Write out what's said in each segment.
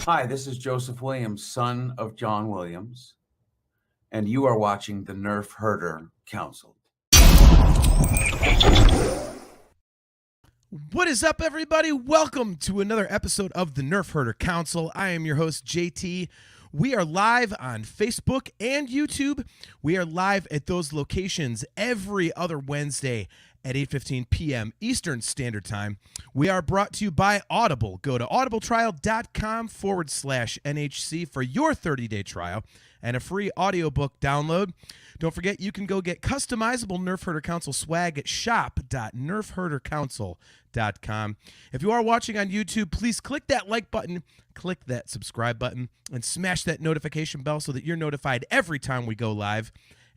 Hi, this is Joseph Williams, son of John Williams, and you are watching the Nerf Herder Council. What is up, everybody? Welcome to another episode of the Nerf Herder Council. I am your host, JT. We are live on Facebook and YouTube. We are live at those locations every other Wednesday at 8:15 p.m. Eastern Standard Time. We are brought to you by Audible. Go to audibletrial.com/NHC for your 30-day trial and a free audiobook download. Don't forget, you can go get customizable Nerf Herder Council swag at shop.nerfherdercouncil.com. If you are watching on YouTube, please click that like button, click that subscribe button, and smash that notification bell so that you're notified every time we go live.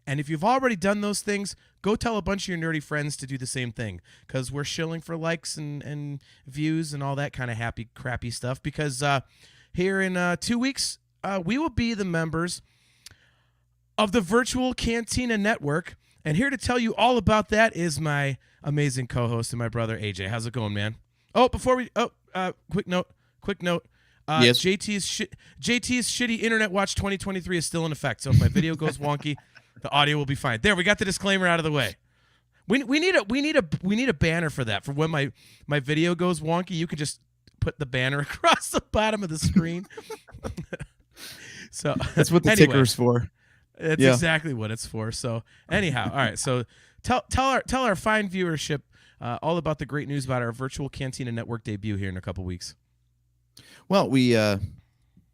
And if you've already done those things, go tell a bunch of your nerdy friends to do the same thing, because we're shilling for likes and views and all that kind of happy, crappy stuff. Because here in 2 weeks, we will be the members of the Virtual Cantina Network. And here to tell you all about that is my amazing co-host and my brother, AJ. How's it going, man? Oh, before we... quick note. Yes. JT's shitty Internet Watch 2023 is still in effect. So if my video goes wonky... the audio will be fine. There, we got the disclaimer out of the way. We need a banner for that. For when my video goes wonky, you can just put the banner across the bottom of the screen. So that's what the ticker's for. It's exactly what it's for. So anyhow, all right. So tell our fine viewership all about the great news about our Virtual Cantina Network debut here in a couple weeks. Well, we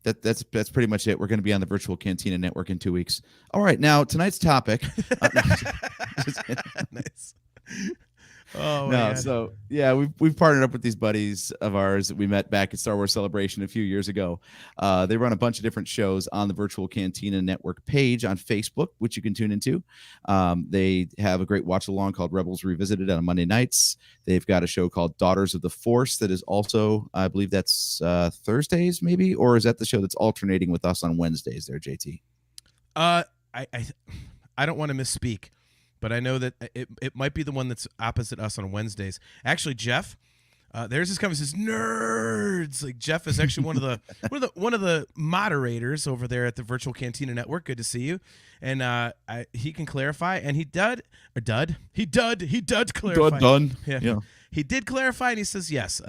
that's pretty much it. We're going to be on the Virtual Cantina Network in 2 weeks. All right, now tonight's topic. Nice. Oh no, so yeah, we've partnered up with these buddies of ours that we met back at Star Wars Celebration a few years ago. They run a bunch of different shows on the Virtual Cantina Network page on Facebook, which you can tune into. They have a great watch along called Rebels Revisited on Monday nights. They've got a show called Daughters of the Force that is also, I believe that's Thursdays, maybe, or is that the show that's alternating with us on Wednesdays? There, JT. I don't want to misspeak, but I know that it might be the one that's opposite us on Wednesdays. Actually, Jeff, there's this comment that says nerds. Like, Jeff is actually one of the moderators over there at the Virtual Cantina Network. Good to see you. And he can clarify, and he did clarify. Yeah. He did clarify, and he says yes.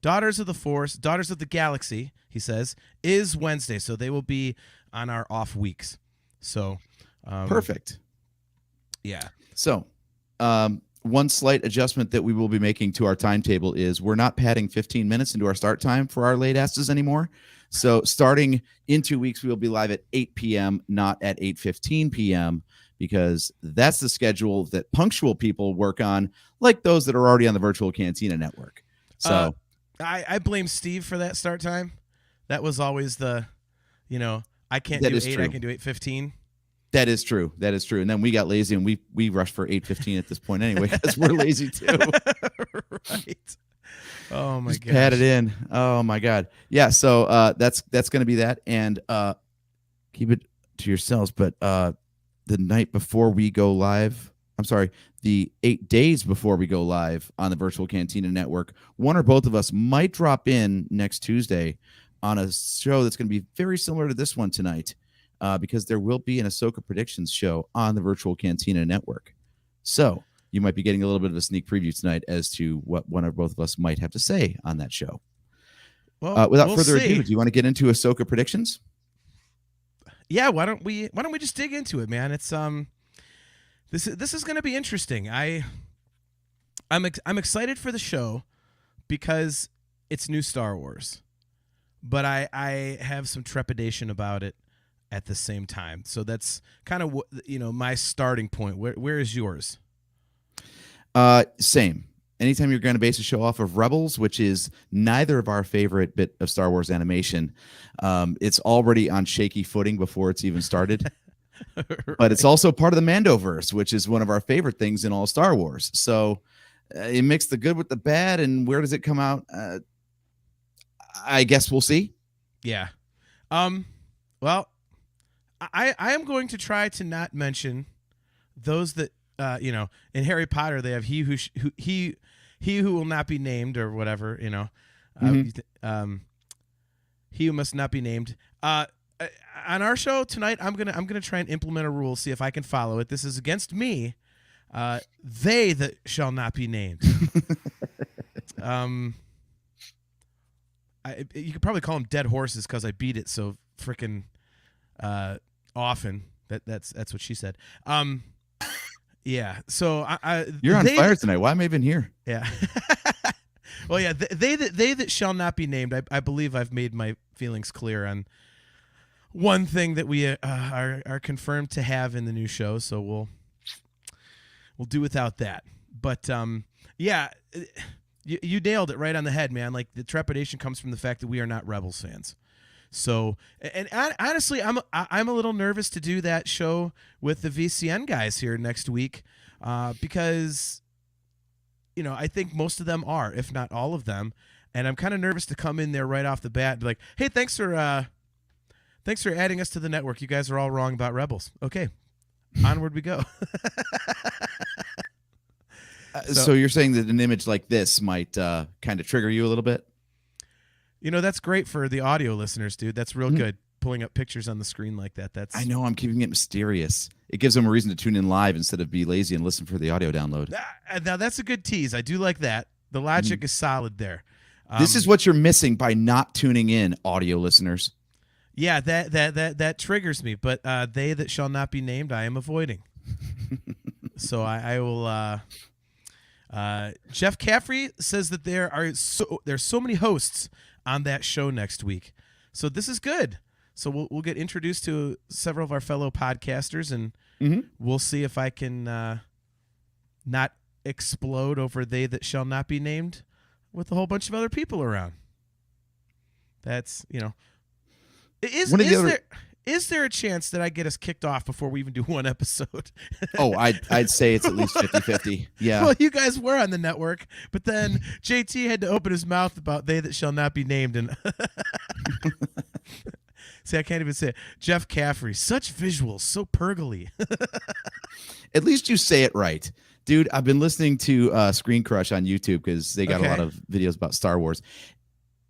Daughters of the Force, Daughters of the Galaxy, he says, is Wednesday, so they will be on our off weeks. So perfect. Yeah. So, one slight adjustment that we will be making to our timetable is we're not padding 15 minutes into our start time for our late asses anymore. So, starting in 2 weeks, we will be live at 8 p.m., not at 8:15 p.m., because that's the schedule that punctual people work on, like those that are already on the Virtual Cantina Network. So, I blame Steve for that start time. That was always I can't do 8, I can do 8:15. That is true. And then we got lazy and we rushed for 8:15 at this point anyway, because we're lazy too. Right. Oh my god. Pat it in. Oh my god. Yeah. So that's going to be that, and keep it to yourselves. But the night before we go live, the 8 days before we go live on the Virtual Cantina Network, one or both of us might drop in next Tuesday on a show that's going to be very similar to this one tonight. Because there will be an Ahsoka predictions show on the Virtual Cantina Network. So you might be getting a little bit of a sneak preview tonight as to what one or both of us might have to say on that show. Well, without further ado, do you want to get into Ahsoka predictions? Yeah, why don't we just dig into it, man? It's this is going to be interesting. I'm excited for the show because it's new Star Wars, but I have some trepidation about it at the same time. So that's kind of my starting point. Where is yours? Same. Anytime you're going to base a show off of Rebels, which is neither of our favorite bit of Star Wars animation, it's already on shaky footing before it's even started. Right. But it's also part of the Mandoverse, which is one of our favorite things in all Star Wars. So you mix the good with the bad, and where does it come out? I guess we'll see. Yeah. Well, I am going to try to not mention those that in Harry Potter they have he who will not be named or whatever. he who must not be named. On our show tonight, I'm gonna try and implement a rule, see if I can follow it. This is against me. They that shall not be named. You could probably call them dead horses because I beat it so freaking often. That's what she said. Yeah. So You're on fire tonight. Why am I even here? Yeah. Well, yeah. They that shall not be named. I believe I've made my feelings clear on one thing that we are confirmed to have in the new show. So we'll do without that. But yeah. You nailed it right on the head, man. Like, the trepidation comes from the fact that we are not Rebels fans. So, and honestly, I'm a little nervous to do that show with the VCN guys here next week, because, I think most of them are, if not all of them, and I'm kind of nervous to come in there right off the bat and be like, hey, thanks for adding us to the network. You guys are all wrong about Rebels. Okay, onward we go. So you're saying that an image like this might kind of trigger you a little bit? That's great for the audio listeners, dude. That's real good. Pulling up pictures on the screen like that. I know, I'm keeping it mysterious. It gives them a reason to tune in live instead of be lazy and listen for the audio download. Now that's a good tease. I do like that. The logic is solid there. This is what you're missing by not tuning in, audio listeners. Yeah, that triggers me. But they that shall not be named, I am avoiding. So I will. Jeff Caffrey says that there's so many hosts on that show next week, so this is good. So we'll get introduced to several of our fellow podcasters, and we'll see if I can not explode over they that shall not be named with a whole bunch of other people around. That's Is there a chance that I get us kicked off before we even do one episode? Oh, I'd say it's at least 50-50. Yeah. Well, you guys were on the network, but then JT had to open his mouth about they that shall not be named. And see, I can't even say it. Jeff Caffrey, such visuals, so purrgily. At least you say it right. Dude, I've been listening to Screen Crush on YouTube because they got a lot of videos about Star Wars.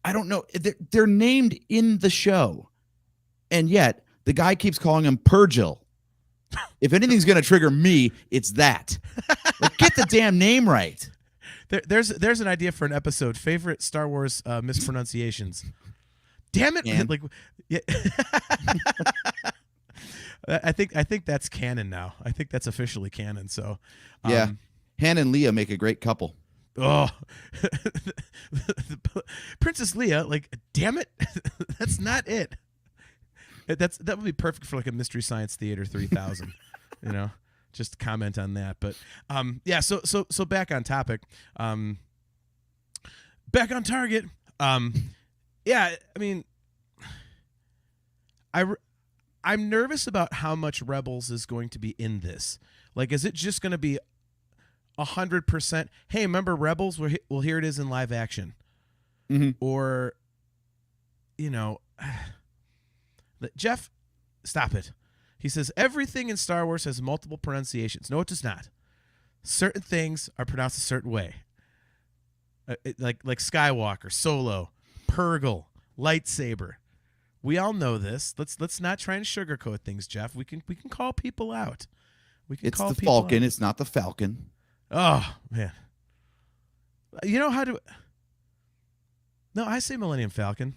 I don't know. They're named in the show, and yet the guy keeps calling him purrgil. If anything's going to trigger me, it's that. Like, get the damn name right. There's an idea for an episode. Favorite Star Wars mispronunciations. Damn it! And? Like, yeah. I think that's canon now. I think that's officially canon. So, yeah, Han and Leia make a great couple. Oh, Princess Leia, like, damn it, that's not it. That would be perfect for like a Mystery Science Theater 3000. Just comment on that. But yeah, so back on topic. Back on target. Yeah, I mean, I'm nervous about how much Rebels is going to be in this. Like, is it just going to be 100%? Hey, remember Rebels? Well, here it is in live action. Or, Jeff, stop it. He says everything in Star Wars has multiple pronunciations. No, it does not. Certain things are pronounced a certain way. Like Skywalker, Solo, Purrgil, lightsaber. We all know this. Let's not try and sugarcoat things, Jeff. We can call people out. It's the Falcon. It's not the Falcon. Oh man. No, I say Millennium Falcon.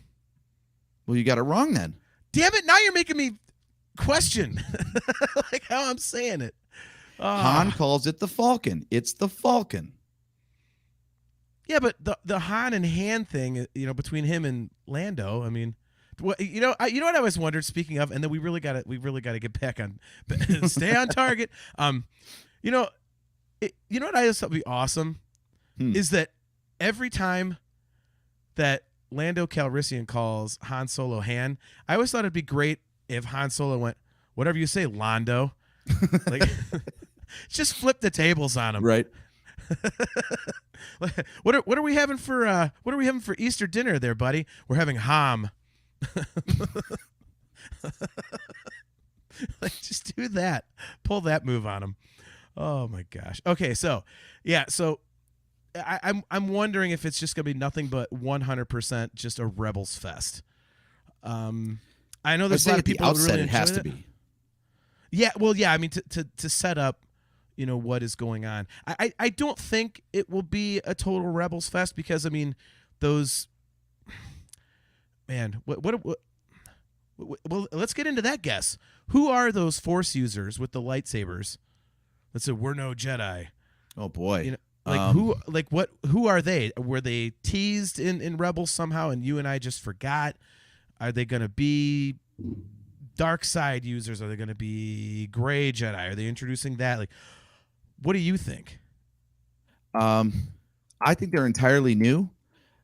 Well, you got it wrong then. Damn it! Now you're making me question like how I'm saying it. Han calls it the Falcon. It's the Falcon. Yeah, but the Han and Han thing, between him and Lando. I mean, what I always wondered. Speaking of, and then we really got to get back on, stay on target. You know what I just thought would be awesome is that every time that Lando Calrissian calls Han Solo Han, I always thought it'd be great if Han Solo went, whatever you say, Lando. Like, just flip the tables on him. Right. What are we having for Easter dinner there, buddy? We're having ham. Like, just do that. Pull that move on him. Oh my gosh. Okay, so yeah, I'm wondering if it's just gonna be nothing but 100% just a Rebels fest. I know I there's a say lot at of the people who outset really it has enjoyed to it. be. Yeah, well, yeah. I mean, to set up, what is going on. I don't think it will be a total Rebels fest because I mean, those man. Well, let's get into that guess. Who are those Force users with the lightsabers? Let's say we're no Jedi. Oh boy. You know, like who? Like what? Who are they? Were they teased in Rebels somehow, and you and I just forgot? Are they going to be dark side users? Are they going to be gray Jedi? Are they introducing that? Like, what do you think? I think they're entirely new.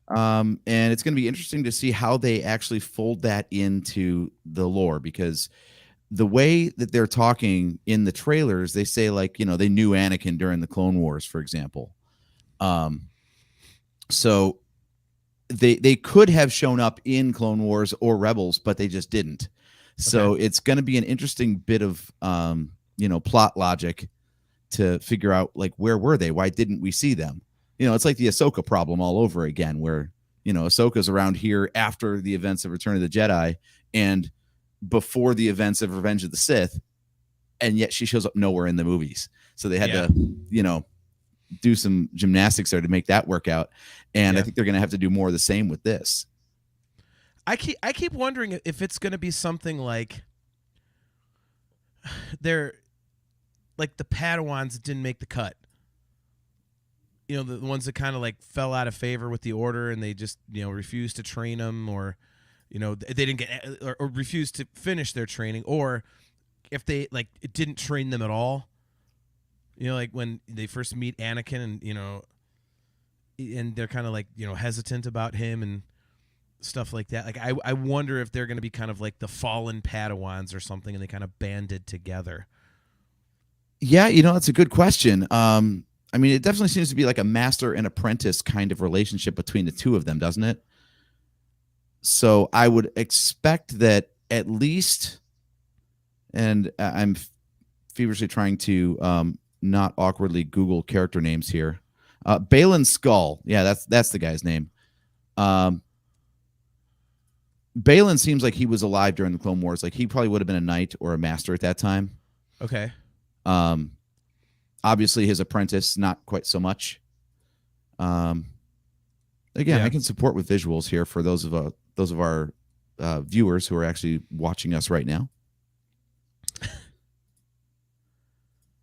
And it's going to be interesting to see how they actually fold that into the lore, because the way that they're talking in the trailers, they say like, they knew Anakin during the Clone Wars, for example. So they could have shown up in Clone Wars or Rebels, but they just didn't. So it's going to be an interesting bit of plot logic to figure out like, where were they? Why didn't we see them? It's like the Ahsoka problem all over again, where Ahsoka's around here after the events of Return of the Jedi and before the events of Revenge of the Sith, and yet she shows up nowhere in the movies. So they had to do some gymnastics there to make that work out. And I think they're going to have to do more of the same with this. I keep wondering if it's going to be something like they're like the Padawans that didn't make the cut. The ones that kind of like fell out of favor with the order and they just, refused to train them, or, they didn't get or refused to finish their training, or if they like it didn't train them at all. Like when they first meet Anakin and they're kind of like, hesitant about him and stuff like that. Like I wonder if they're going to be kind of like the fallen Padawans or something, and they kind of banded together. Yeah, that's a good question. I mean, it definitely seems to be like a master and apprentice kind of relationship between the two of them, doesn't it? So I would expect that at least, and I'm feverishly trying to not awkwardly Google character names here. Balin Skull. Yeah, that's the guy's name. Balin seems like he was alive during the Clone Wars. Like he probably would have been a knight or a master at that time. Okay. Obviously his apprentice, not quite so much. Again, I can support with visuals here for those of our viewers who are actually watching us right now.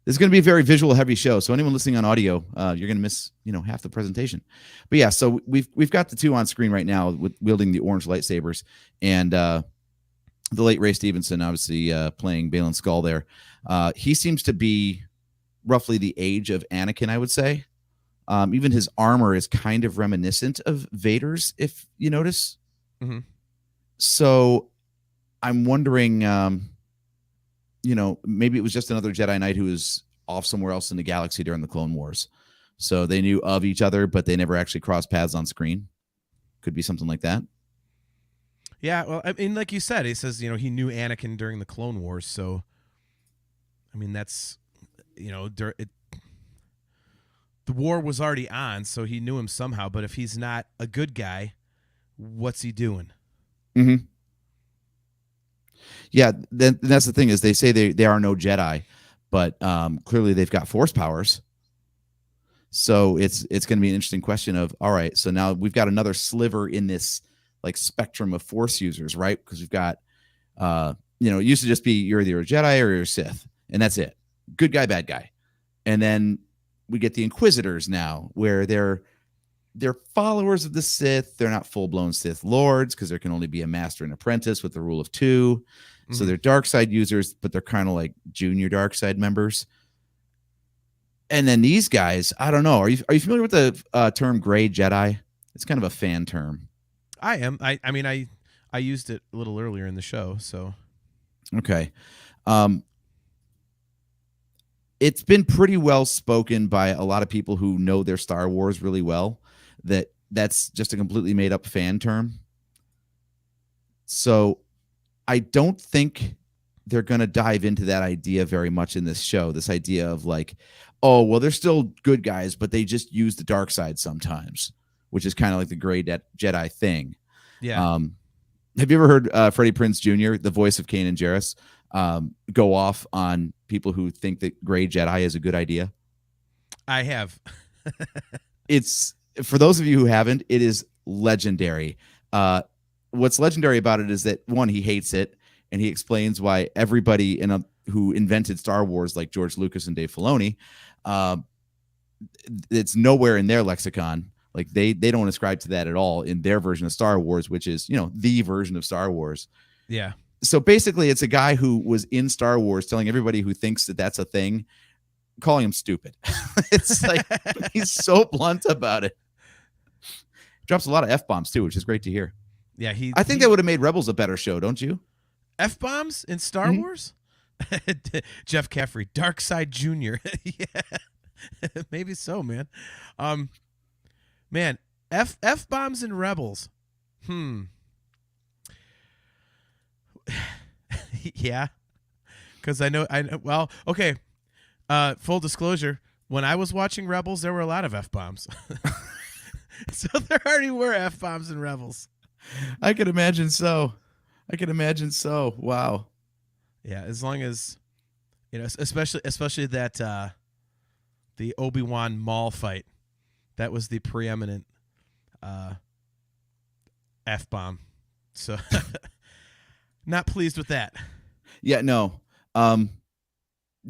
This is going to be a very visual heavy show, so anyone listening on audio, you're going to miss half the presentation. But yeah, so we've got the two on screen right now with wielding the orange lightsabers, and the late Ray Stevenson obviously playing Balin Skull there. He seems to be roughly the age of Anakin, I would say. Even his armor is kind of reminiscent of Vader's, if you notice. Mm-hmm. So I'm wondering, maybe it was just another Jedi Knight who was off somewhere else in the galaxy during the Clone Wars. So they knew of each other, but they never actually crossed paths on screen. Could be something like that. Yeah, well, I mean, like you said, he says, he knew Anakin during the Clone Wars. So, I mean, that's, the war was already on, so he knew him somehow. But if he's not a good guy, what's he doing? Mm-hmm. Yeah, that's the thing is they say they are no Jedi, but clearly they've got force powers. So it's going to be an interesting question of, all right, so now we've got another sliver in this like spectrum of force users, right? Because we've got, it used to just be you're either a Jedi or you're a Sith, and that's it. Good guy, bad guy. And then we get the Inquisitors now, where they're followers of the Sith. They're not full-blown Sith lords because there can only be a master and apprentice with the rule of two. Mm-hmm. So they're dark side users, but they're kind of like junior dark side members. And then these guys, I don't know. Are you familiar with the term gray Jedi? It's kind of a fan term. I am. I mean, I used it a little earlier in the show, so. Okay. It's been pretty well spoken by a lot of people who know their Star Wars really well, that's just a completely made up fan term. So I don't think they're going to dive into that idea very much in this show. This idea of like, oh, well, they're still good guys, but they just use the dark side sometimes, which is kind of like the gray Jedi thing. Yeah. Have you ever heard Freddie Prinze Jr., the voice of Kanan Jarrus, go off on people who think that Gray Jedi is a good idea? I have. It's, for those of you who haven't, it is legendary. What's legendary about it is that, one, he hates it, and he explains why everybody who invented Star Wars, like George Lucas and Dave Filoni, it's nowhere in their lexicon. Like they don't ascribe to that at all in their version of Star Wars, which is, the version of Star Wars. Yeah. So basically, it's a guy who was in Star Wars telling everybody who thinks that that's a thing, calling him stupid. It's like he's so blunt about it. Drops a lot of F-bombs too, which is great to hear. Yeah, I think that would have made Rebels a better show, don't you? F-bombs in Star Wars? Jeff Caffrey, Dark Side Jr. Yeah. Maybe so, man. Man, F-bombs in Rebels. Yeah. Cuz I know well, okay. Full disclosure, when I was watching Rebels, there were a lot of F-bombs. So there already were F-bombs in Rebels. I can imagine so. Wow. Yeah, as long as especially that the Obi-Wan Maul fight. That was the preeminent F-bomb. So not pleased with that. Yeah, no. Now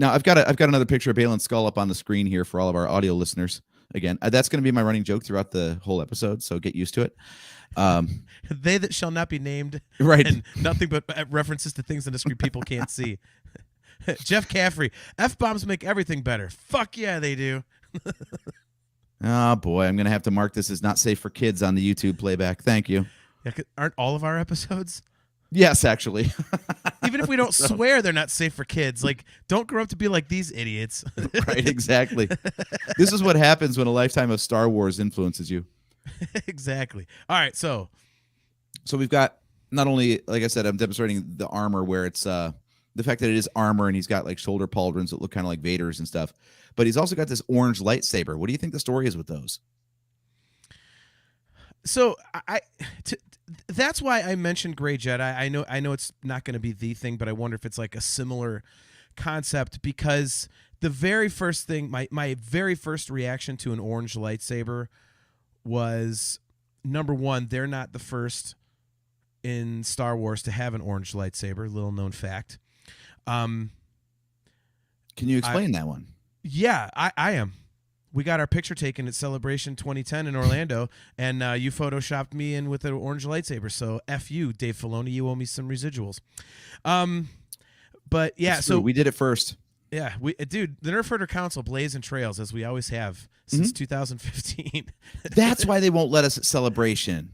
I've got another picture of Balin's skull up on the screen here for all of our audio listeners. Again, that's going to be my running joke throughout the whole episode, so get used to it. They that shall not be named, right? And nothing but references to things on the screen people can't see. Jeff Caffrey, F-bombs make everything better. Fuck yeah, they do. Oh boy, I'm going to have to mark this as not safe for kids on the YouTube playback. Thank you. Yeah, aren't all of our episodes? Yes, actually. Even if we don't swear, they're not safe for kids. Like, don't grow up to be like these idiots. Right, exactly. This is what happens when a lifetime of Star Wars influences you. Exactly. All right, so we've got, not only, like I said, I'm demonstrating the armor where it's the fact that it is armor and he's got like shoulder pauldrons that look kind of like Vader's and stuff. But he's also got this orange lightsaber. What do you think the story is with those? So that's why I mentioned Gray Jedi. I know it's not going to be the thing, but I wonder if it's like a similar concept, because the very first thing, my very first reaction to an orange lightsaber was, number one, they're not the first in Star Wars to have an orange lightsaber. Little known fact. Can you explain that one? Yeah, I am. We got our picture taken at Celebration 2010 in Orlando, and you photoshopped me in with an orange lightsaber. So F you, Dave Filoni. You owe me some residuals. But yeah, so we did it first. Yeah, dude, the Nerf Herder Council blazing trails, as we always have since 2015. That's why they won't let us at Celebration.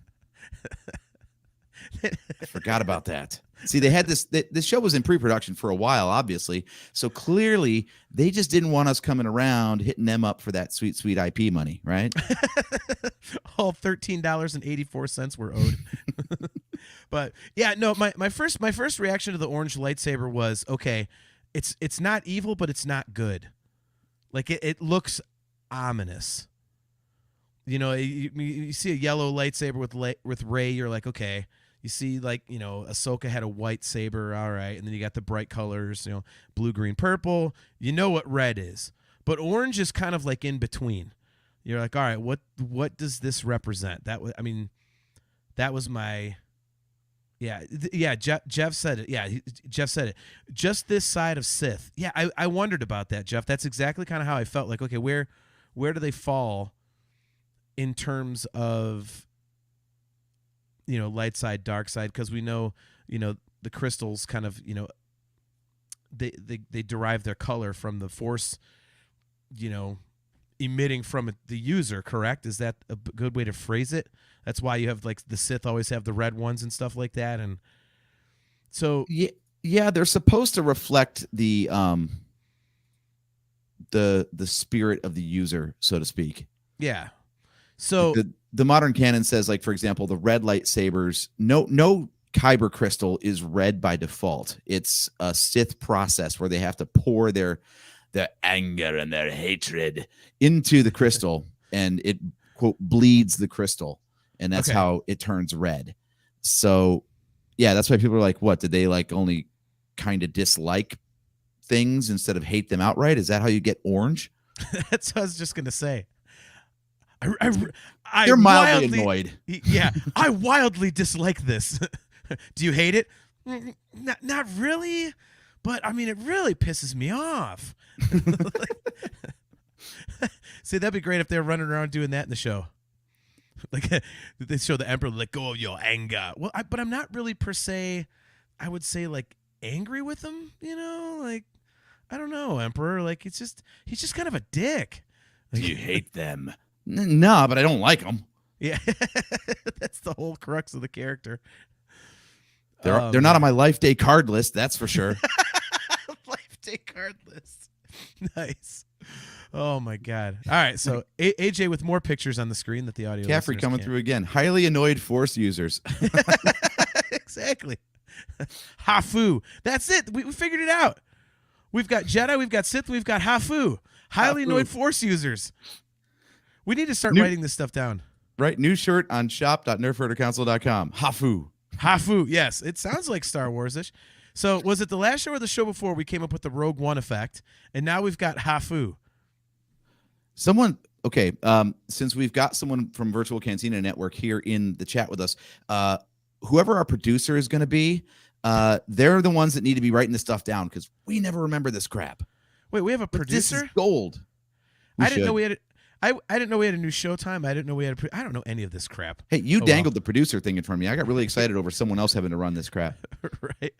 I forgot about that. See, they had this show was in pre-production for a while, obviously. So clearly they just didn't want us coming around hitting them up for that sweet, sweet IP money, right? All $13.84 were owed. But yeah, no, my first reaction to the orange lightsaber was, okay, it's not evil, but it's not good. Like it looks ominous. You know, you see a yellow lightsaber with Rey, you're like, okay. You see, like, you know, Ahsoka had a white saber, all right, and then you got the bright colors, you know, blue, green, purple. You know what red is, but orange is kind of like in between. You're like, all right, what does this represent? That was my, yeah. Jeff said it. Yeah, Jeff said it. Just this side of Sith. Yeah, I wondered about that, Jeff. That's exactly kind of how I felt. Like, okay, where do they fall in terms of, you know, light side, dark side? Because we know, you know, the crystals kind of, you know, they derive their color from the Force, you know, emitting from the user, correct? Is that a good way to phrase it? That's why you have, like, the Sith always have the red ones and stuff like that. And so yeah, they're supposed to reflect the spirit of the user, so to speak. Yeah. So the modern canon says, like, for example, the red lightsabers, no kyber crystal is red by default. It's a Sith process where they have to pour their anger and their hatred into the crystal, and it, quote, bleeds the crystal, and that's how it turns red. So Yeah, that's why people are like, what? Did they like only kind of dislike things instead of hate them outright? Is that how you get orange? That's what I was just gonna say. I They're mildly wildly annoyed. Yeah, I wildly dislike this. Do you hate it? Not really, but I mean, it really pisses me off. See, that'd be great if they're running around doing that in the show. Like they show the Emperor, let go of your anger. Well, but I'm not really per se. I would say like angry with him. You know, like I don't know, Emperor. Like he's just kind of a dick. Like, Do you hate them? No, but I don't like them. yeah, that's the whole crux of the character. They're not on my life day card list, that's for sure. Life day card list. Nice. Oh my God. All right, so AJ with more pictures on the screen that the audio. Caffrey listeners coming can't. through again. Highly annoyed Force users. Exactly. Hafu. That's it. We figured it out. We've got Jedi, we've got Sith, we've got Hafu. Highly annoyed Force users. We need to start writing this stuff down. Right, new shirt on shop.nerfherdercouncil.com. Hafu. Hafu. Yes, it sounds like Star Wars-ish. So was it the last show or the show before we came up with the Rogue One effect, and now we've got Hafu? Okay, since we've got someone from Virtual Cantina Network here in the chat with us, whoever our producer is going to be, they're the ones that need to be writing this stuff down because we never remember this crap. Wait, we have a But this producer? is gold. I didn't know we had. I didn't know we had a new Showtime. I didn't know we had. I don't know any of this crap. Hey, you Oh, dangled the producer thing in front of me. I got really excited over someone else having to run this crap. Right?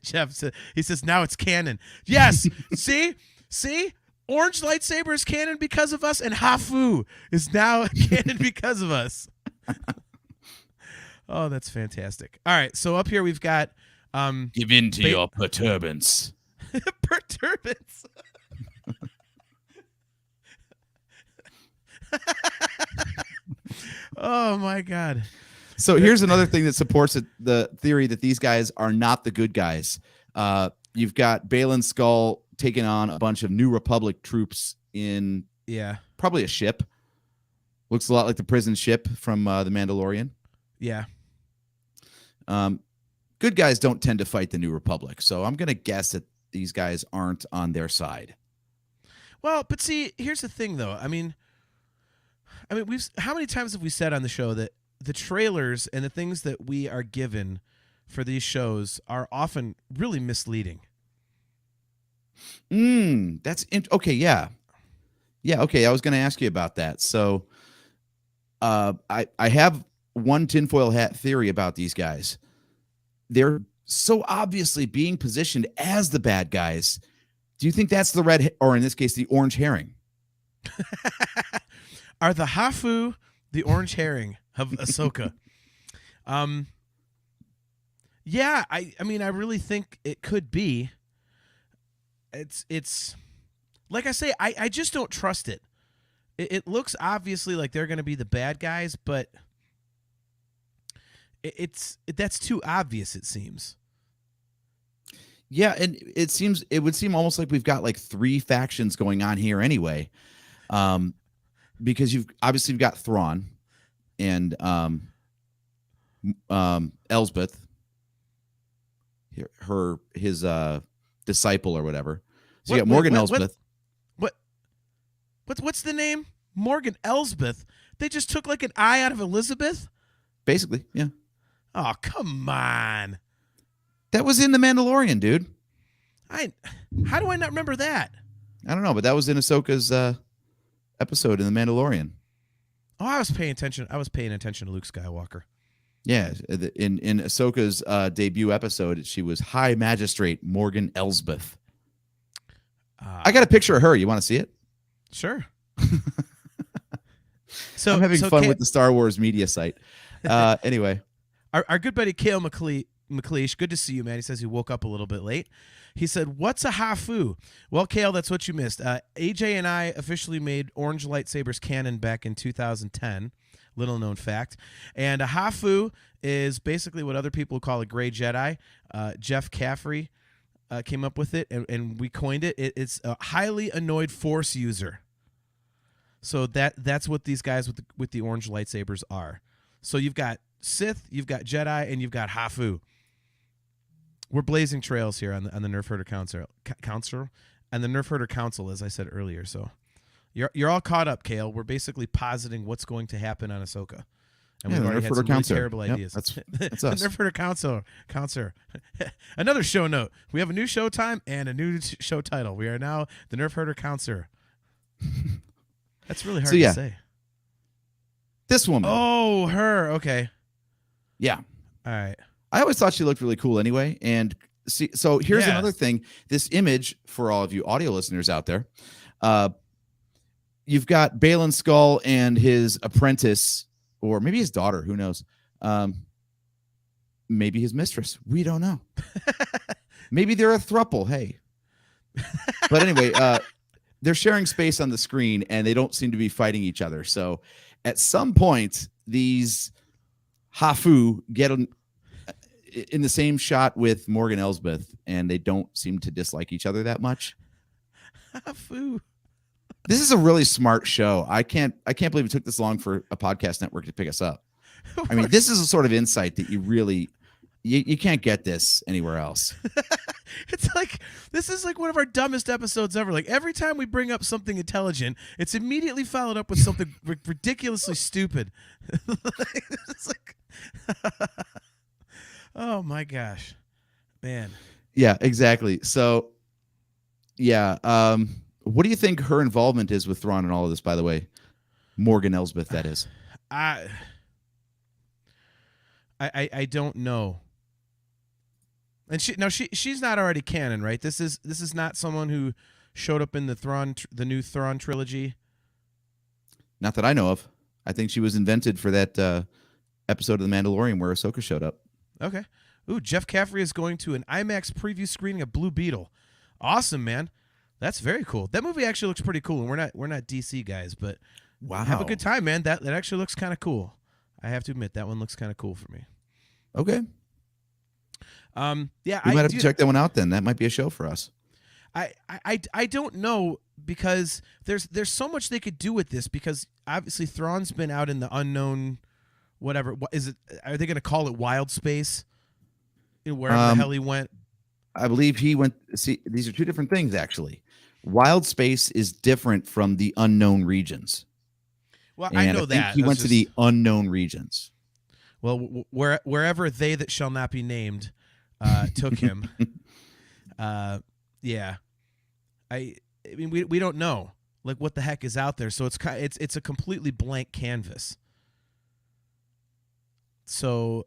Jeff said. He says now it's canon. Yes. See. Orange lightsaber is canon because of us, and Hafu is now canon because of us. Oh, that's fantastic. All right, so up here we've got Give in to your perturbance. perturbance. Oh my God. So here's another thing that supports the theory that these guys are not the good guys. You've got Baylan Skull taking on a bunch of New Republic troops in probably a ship. Looks a lot like the prison ship from The Mandalorian. Yeah. Good guys don't tend to fight the New Republic, so I'm going to guess that these guys aren't on their side. Well, but see, here's the thing, though. I mean, how many times have we said on the show that the trailers and the things that we are given for these shows are often really misleading? Okay, yeah. Okay, I was going to ask you about that. So, I have one tinfoil hat theory about these guys. They're so obviously being positioned as the bad guys. Do you think that's the red, or in this case, the orange herring? Are the Hafu the orange herring of Ahsoka? Yeah, I mean, I really think it could be. It's like I say, I just don't trust it. It looks obviously like they're going to be the bad guys, but that's too obvious, it seems. Yeah, and it would seem almost like we've got like three factions going on here anyway. Because you've got Thrawn and Elsbeth, his disciple or whatever. So you got Morgan Elsbeth. What's the name? Morgan Elsbeth. They just took like an eye out of Elizabeth? Basically, yeah. Oh, come on. That was in The Mandalorian, dude. How do I not remember that? I don't know, but that was in Ahsoka's episode in The Mandalorian. Oh, I was paying attention. I was paying attention to Luke Skywalker. Yeah, in Ahsoka's debut episode, she was High Magistrate Morgan Elsbeth. I got a picture of her. You want to see it? Sure. So I'm having fun with the Star Wars media site. Anyway, our good buddy Kale McLeish, good to see you, man. He says he woke up a little bit late. He said, "What's a Hafu?" Well, Kale, that's what you missed. AJ and I officially made orange lightsabers canon back in 2010. Little known fact. And a Hafu is basically what other people call a gray Jedi. Jeff Caffrey came up with it, and we coined it. It's a highly annoyed Force user. So that's what these guys with the orange lightsabers are. So you've got Sith, you've got Jedi, and you've got Hafu. We're blazing trails here on the Nerf Herder Council and the Nerf Herder Council, as I said earlier. So you're all caught up, Kale. We're basically positing what's going to happen on Ahsoka. And we've already had some really terrible ideas. That's us. The Nerf Herder Council. Another show note. We have a new show time and a new show title. We are now the Nerf Herder Council. That's really hard to say. This woman. Oh, her. Okay. Yeah. All right. I always thought she looked really cool anyway. And see, so here's another thing. This image for all of you audio listeners out there, you've got Baylan Skull and his apprentice, or maybe his daughter, who knows? Maybe his mistress. We don't know. Maybe they're a throuple. Hey. But anyway, they're sharing space on the screen, and they don't seem to be fighting each other. So at some point, these Hafu get in the same shot with Morgan Elsbeth, and they don't seem to dislike each other that much. Hafu. This is a really smart show. I can't believe it took this long for a podcast network to pick us up. I mean, this is a sort of insight that you really you can't get this anywhere else. It's like this is like one of our dumbest episodes ever. Like every time we bring up something intelligent, it's immediately followed up with something ridiculously stupid. It's like, oh my gosh, man. Yeah, exactly. So, yeah. What do you think her involvement is with Thrawn and all of this? By the way, Morgan Elsbeth, that is. I don't know. And she's not already canon, right? This is not someone who showed up in the new Thrawn trilogy. Not that I know of. I think she was invented for that episode of The Mandalorian where Ahsoka showed up. Okay. Ooh, Jeff Caffrey is going to an IMAX preview screening of Blue Beetle. Awesome, man. That's very cool. That movie actually looks pretty cool, and we're not DC guys, but wow, have a good time, man. That actually looks kind of cool. I have to admit that one looks kind of cool for me. Okay. Yeah, we might have to check that one out then. That might be a show for us. I don't know, because there's so much they could do with this, because obviously Thrawn's been out in the unknown, whatever. What is it? Are they going to call it wild space? Wherever the hell he went. I believe he went. See, these are two different things, actually. Wild space is different from the unknown regions. Well, and I know think that he went to the unknown regions. Well, wherever they that shall not be named took him. Yeah, I mean we don't know like what the heck is out there, so it's a completely blank canvas. So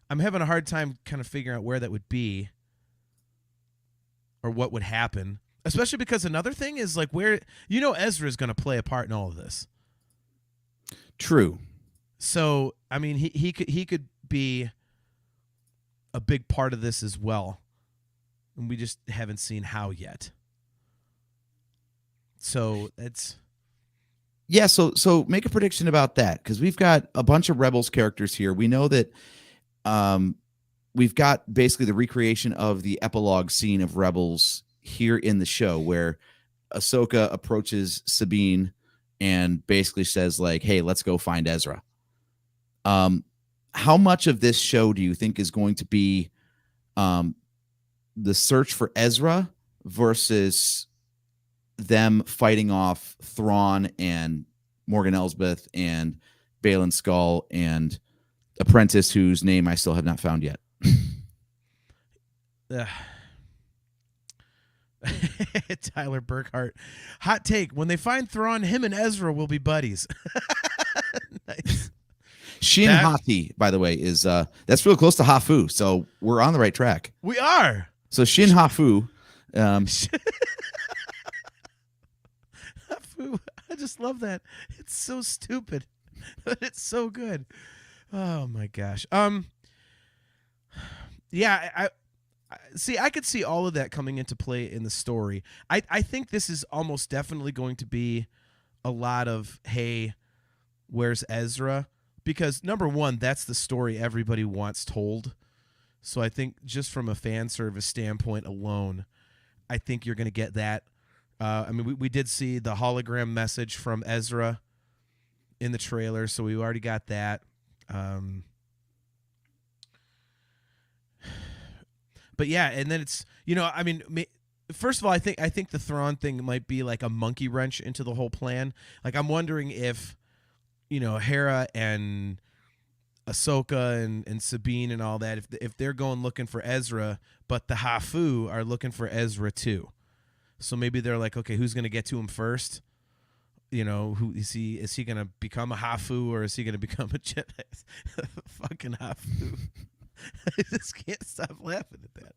I'm having a hard time kind of figuring out where that would be or what would happen, especially because another thing is like where Ezra is going to play a part in all of this. True. So I mean he could be a big part of this as well, and we just haven't seen how yet. So it's so make a prediction about that, because we've got a bunch of Rebels characters here. We know that we've got basically the recreation of the epilogue scene of Rebels here in the show, where Ahsoka approaches Sabine and basically says like, hey, let's go find Ezra. How much of this show do you think is going to be the search for Ezra versus them fighting off Thrawn and Morgan Elsbeth and Baylan Skull and apprentice whose name I still have not found yet? Tyler Burkhart. Hot take. When they find Thrawn, him and Ezra will be buddies. Nice. Shin Hati, by the way, is that's real close to Hafu, so we're on the right track. We are. So Shin Hafu. Hafu. I just love that. It's so stupid, but it's so good. Oh my gosh. Yeah, I see. I could see all of that coming into play in the story. I think this is almost definitely going to be a lot of, hey, where's Ezra? Because number one, that's the story everybody wants told. So I think just from a fan service standpoint alone, I think you're going to get that. I mean, we did see the hologram message from Ezra in the trailer, so we already got that. But yeah, and then it's I mean, first of all, I think the Thrawn thing might be like a monkey wrench into the whole plan. Like I'm wondering if Hera and Ahsoka and Sabine and all that, if they're going looking for Ezra, but the Hafu are looking for Ezra too. So maybe they're like, okay, who's going to get to him first? Who is he? Is he going to become a Hafu or is he going to become a Jedi? Fucking Hafu. I just can't stop laughing at that.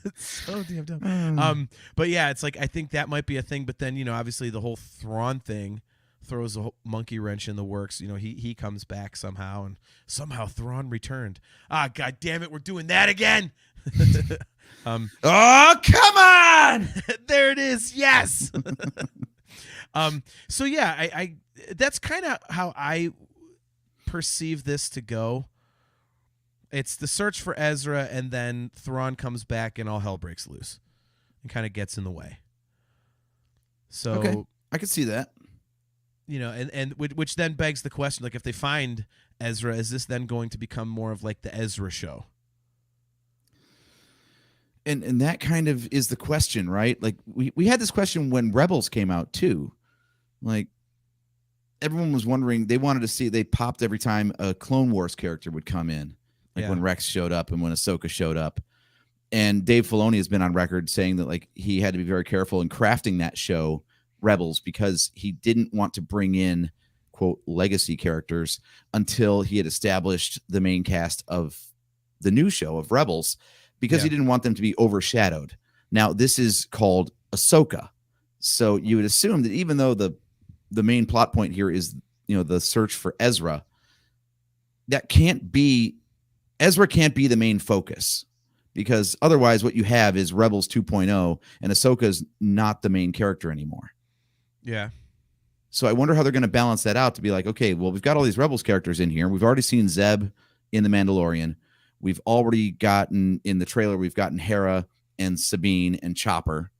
It's so damn dumb. But yeah, it's like I think that might be a thing. But then obviously the whole Thrawn thing throws a monkey wrench in the works. He comes back somehow, and somehow Thrawn returned. Ah, god damn it, we're doing that again. Oh, come on! There it is. Yes. So yeah, I that's kind of how I perceive this to go. It's the search for Ezra, and then Thrawn comes back, and all hell breaks loose, and kind of gets in the way. So okay, I can see that. And which then begs the question: like, if they find Ezra, is this then going to become more of like the Ezra show? And that kind of is the question, right? Like we had this question when Rebels came out too. Like everyone was wondering, they wanted to see, they popped every time a Clone Wars character would come in. Like when Rex showed up and when Ahsoka showed up. And Dave Filoni has been on record saying that like he had to be very careful in crafting that show, Rebels, because he didn't want to bring in, quote, legacy characters until he had established the main cast of the new show of Rebels, because he didn't want them to be overshadowed. Now, this is called Ahsoka. So you would assume that even though the main plot point here is, the search for Ezra, Ezra can't be the main focus, because otherwise what you have is Rebels 2.0 and Ahsoka's not the main character anymore. Yeah. So I wonder how they're going to balance that out to be like, okay, well, we've got all these Rebels characters in here. We've already seen Zeb in The Mandalorian. We've already gotten, in the trailer, we've gotten Hera and Sabine and Chopper.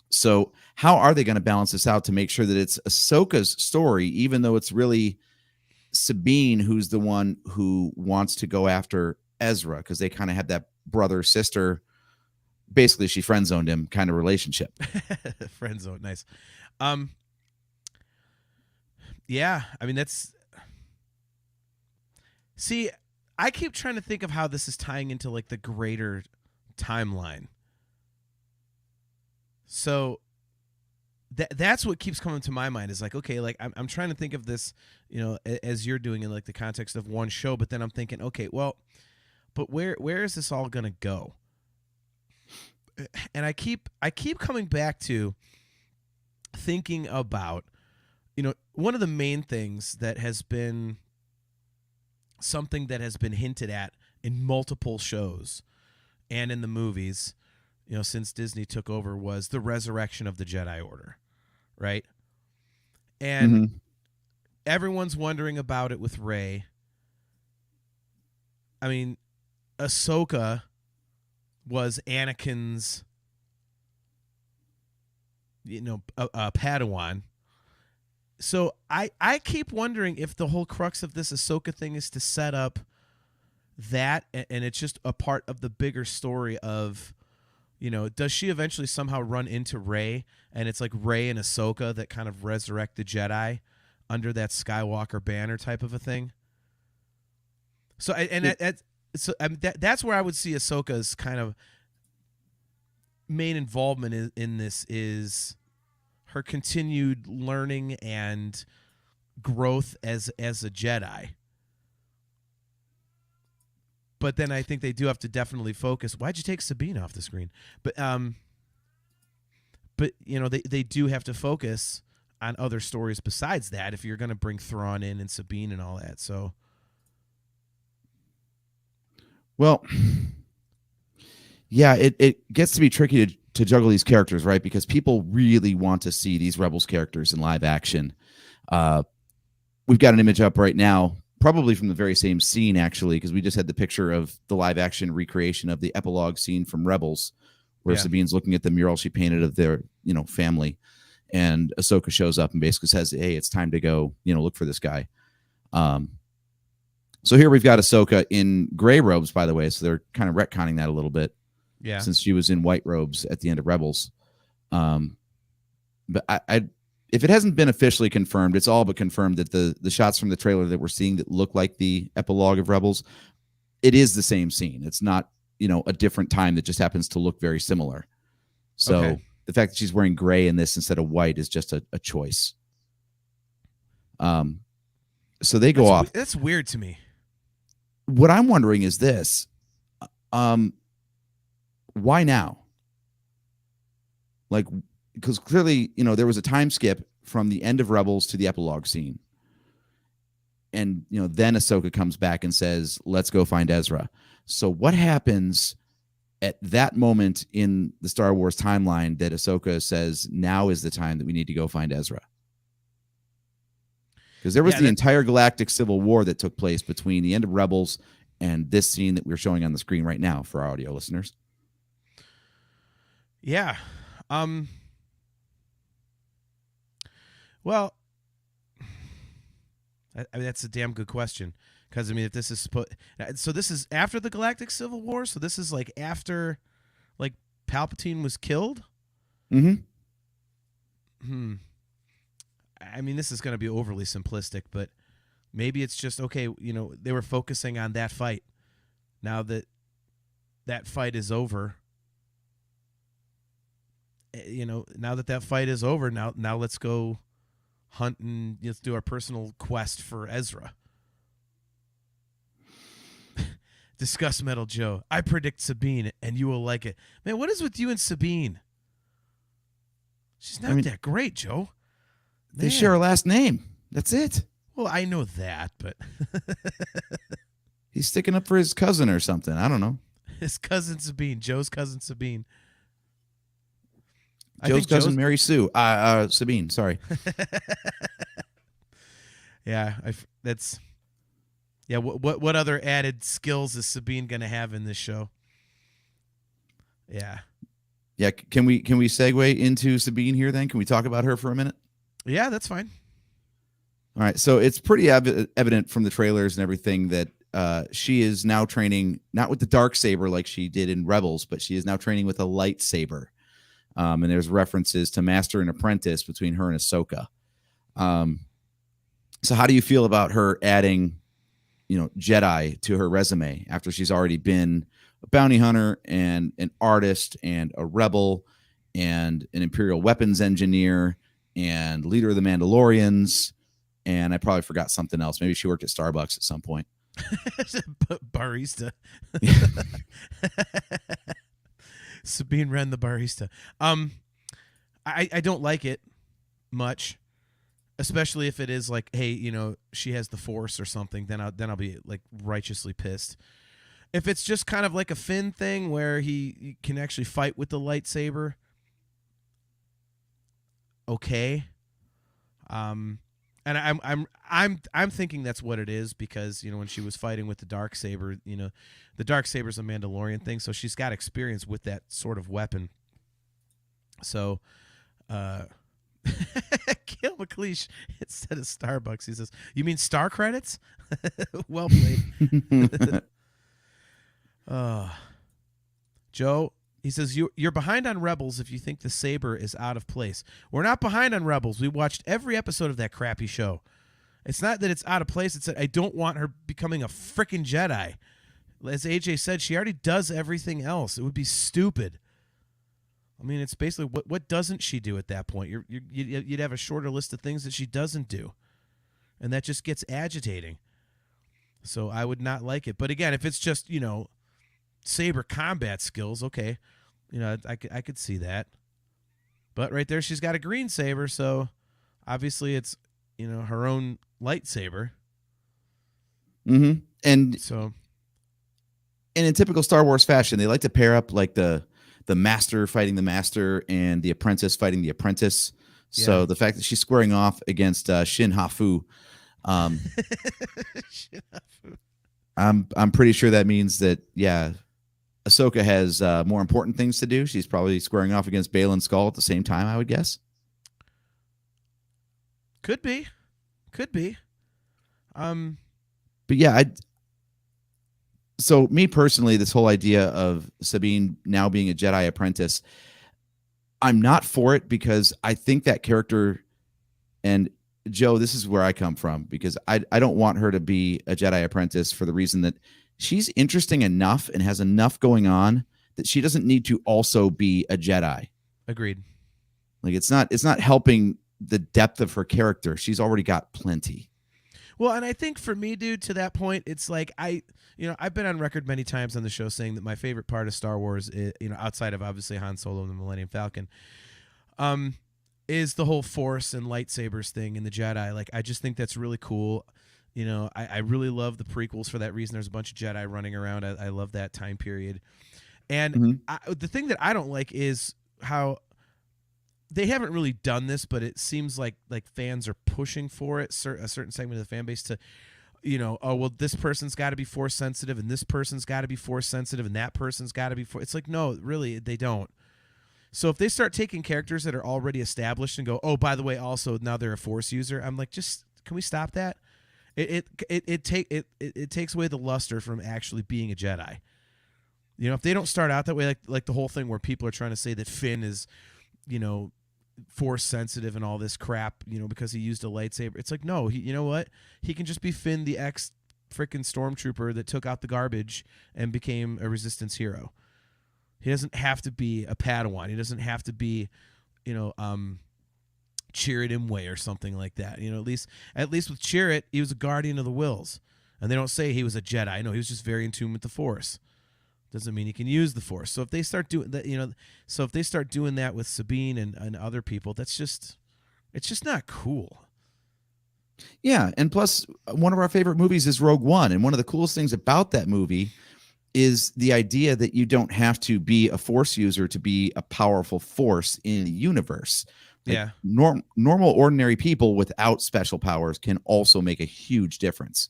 So how are they going to balance this out to make sure that it's Ahsoka's story, even though it's really Sabine who's the one who wants to go after Ezra, because they kind of had that brother-sister, basically she friend-zoned him kind of relationship. Friend-zone, nice. Yeah, I mean, that's... See, I keep trying to think of how this is tying into like the greater timeline. So that's what keeps coming to my mind is like, okay, like I'm trying to think of this, as you're doing in like the context of one show, but then I'm thinking, okay, well, but where is this all gonna go? And I keep coming back to thinking about, one of the main things that has been something that has been hinted at in multiple shows and in the movies, since Disney took over, was the resurrection of the Jedi Order, right? And everyone's wondering about it with Rey. I mean, Ahsoka was Anakin's, Padawan. So I keep wondering if the whole crux of this Ahsoka thing is to set up that, and it's just a part of the bigger story of, does she eventually somehow run into Rey, and it's like Rey and Ahsoka that kind of resurrect the Jedi under that Skywalker banner type of a thing. So that's where I would see Ahsoka's kind of main involvement in this is her continued learning and growth as a Jedi. But then I think they do have to definitely focus. Why'd you take Sabine off the screen? But they do have to focus on other stories besides that if you're going to bring Thrawn in and Sabine and all that. So, well, yeah, it gets to be tricky to juggle these characters, right? Because people really want to see these Rebels characters in live action. We've got an image up right now, probably from the very same scene, actually, because we just had the picture of the live action recreation of the epilogue scene from Rebels, where Sabine's looking at the mural she painted of their, family, and Ahsoka shows up and basically says, "Hey, it's time to go, look for this guy." So here we've got Ahsoka in gray robes, by the way. So they're kind of retconning that a little bit. Yeah. Since she was in white robes at the end of Rebels. But I if it hasn't been officially confirmed, it's all but confirmed that the shots from the trailer that we're seeing that look like the epilogue of Rebels, it is the same scene. It's not, a different time that just happens to look very similar. So Okay. the fact that she's wearing gray in this instead of white is just a choice. So they go off. That's weird to me. What I'm wondering is this. Why now? Like, because clearly, there was a time skip from the end of Rebels to the epilogue scene. And, then Ahsoka comes back and says, let's go find Ezra. So what happens at that moment in the Star Wars timeline that Ahsoka says, now is the time that we need to go find Ezra? Because there was the entire galactic civil war that took place between the end of Rebels and this scene that we're showing on the screen right now for our audio listeners. Yeah. Well, I mean, that's a damn good question. Because, if this is so this is after the Galactic Civil War? So this is like after, like, Palpatine was killed? Mm-hmm. I mean, this is going to be overly simplistic, but maybe it's just, okay, they were focusing on that fight. Now that that fight is over, now that fight is over, now let's go hunt and let's do our personal quest for Ezra. Discuss Metal Joe. I predict Sabine, and you will like it. Man, what is with you and Sabine? She's not that great, Joe. They share a last name. That's it. Well, I know that, but he's sticking up for his cousin or something. I don't know. His cousin Sabine. Joe's cousin Sabine. Joe's cousin Mary Sue. Sabine, sorry. Yeah, what other added skills is Sabine going to have in this show? Yeah. Yeah, can we segue into Sabine here then? Can we talk about her for a minute? Yeah, that's fine. All right, so it's pretty evident from the trailers and everything that she is now training not with the darksaber like she did in Rebels, but she is now training with a lightsaber. And there's references to master and apprentice between her and Ahsoka. So how do you feel about her adding, Jedi to her resume after she's already been a bounty hunter and an artist and a rebel and an Imperial weapons engineer and leader of the Mandalorians? And I probably forgot something else. Maybe she worked at Starbucks at some point. Barista. Sabine ran the barista. I don't like it much, especially if it is like, hey, she has the Force or something. Then I'll be like righteously pissed. If it's just kind of like a Finn thing where he can actually fight with the lightsaber, okay. And I'm thinking that's what it is because when she was fighting with the darksaber, the darksaber's a Mandalorian thing, so she's got experience with that sort of weapon. So, Gail McLeish, instead of Starbucks, he says, "You mean star credits?" Well played. Joe, he says, you're behind on Rebels if you think the saber is out of place. We're not behind on Rebels. We watched every episode of that crappy show. It's not that it's out of place. It's that I don't want her becoming a freaking Jedi. As AJ said, she already does everything else. It would be stupid. I mean, it's basically what doesn't she do at that point? You'd have a shorter list of things that she doesn't do, and that just gets agitating. So I would not like it. But again, if it's just saber combat skills, okay, I could see that. But right there, she's got a green saber, so obviously it's her own lightsaber. Mm-hmm. And in typical Star Wars fashion, they like to pair up like the master fighting the master and the apprentice fighting the apprentice. So the fact that she's squaring off against Shin Hafu, I'm pretty sure that means that Ahsoka has more important things to do. She's probably squaring off against Baylan Skoll at the same time, I would guess. Could be. But yeah, So me personally, this whole idea of Sabine now being a Jedi apprentice, I'm not for it because I think that character, and Joe, this is where I come from, because I don't want her to be a Jedi apprentice for the reason that she's interesting enough and has enough going on that she doesn't need to also be a Jedi. Agreed. Like it's not helping the depth of her character. She's already got plenty. Well, and I think for me, dude, to that point, it's like I've been on record many times on the show saying that my favorite part of Star Wars, is, outside of obviously Han Solo and the Millennium Falcon, is the whole Force and lightsabers thing in the Jedi. Like, I just think that's really cool. I really love the prequels for that reason. There's a bunch of Jedi running around. I love that time period. And the thing that I don't like is how they haven't really done this, but it seems like fans are pushing for it. A certain segment of the fan base to, oh, well, this person's got to be Force sensitive, and this person's got to be Force sensitive, and that person's got to be Force. It's like, no, really, they don't. So if they start taking characters that are already established and go, oh, by the way, also now they're a Force user, I'm like, just can we stop that? It takes away the luster from actually being a Jedi. If they don't start out that way, like the whole thing where people are trying to say that Finn is, Force sensitive and all this crap, because he used a lightsaber. It's like, no, you know what? He can just be Finn, the ex freaking stormtrooper that took out the garbage and became a Resistance hero. He doesn't have to be a Padawan. He doesn't have to be, Chirrut Imwe or something like that. At least with Chirrut, he was a guardian of the Wills, and they don't say he was a Jedi. No, he was just very in tune with the Force. Doesn't mean he can use the Force. So if they start doing that, that with Sabine and other people, it's just not cool. Yeah, and plus one of our favorite movies is Rogue One, and one of the coolest things about that movie is the idea that you don't have to be a Force user to be a powerful force in the universe. Like, yeah. Normal, ordinary people without special powers can also make a huge difference.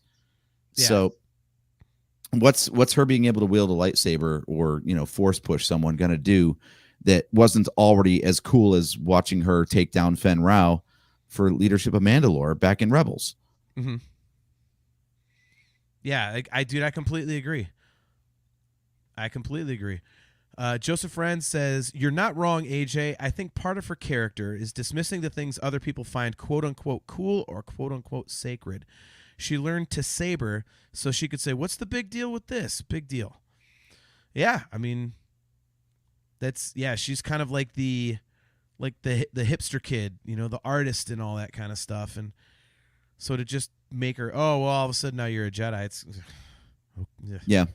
Yeah. So what's her being able to wield a lightsaber or, Force push someone going to do that wasn't already as cool as watching her take down Fen Rao for leadership of Mandalore back in Rebels? Mm-hmm. Yeah, I completely agree. Joseph Friend says, you're not wrong, AJ. I think part of her character is dismissing the things other people find quote-unquote cool or quote-unquote sacred. She learned to saber so she could say, what's the big deal with this? Big deal. Yeah, I mean, she's kind of like the hipster kid, the artist and all that kind of stuff. And so to just make her, oh, well, all of a sudden now you're a Jedi. It's yeah.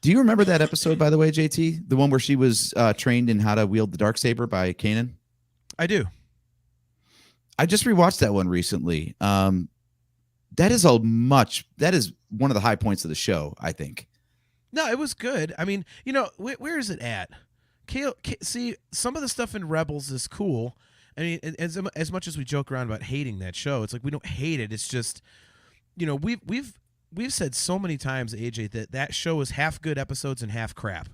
Do you remember that episode, by the way, JT? The one where she was trained in how to wield the Darksaber by Kanan? I do. I just rewatched that one recently. That is one of the high points of the show, I think. No, it was good. I mean, where is it at? See, some of the stuff in Rebels is cool. I mean, as much as we joke around about hating that show, it's like we don't hate it. It's just, we've said so many times, AJ, that show is half good episodes and half crap.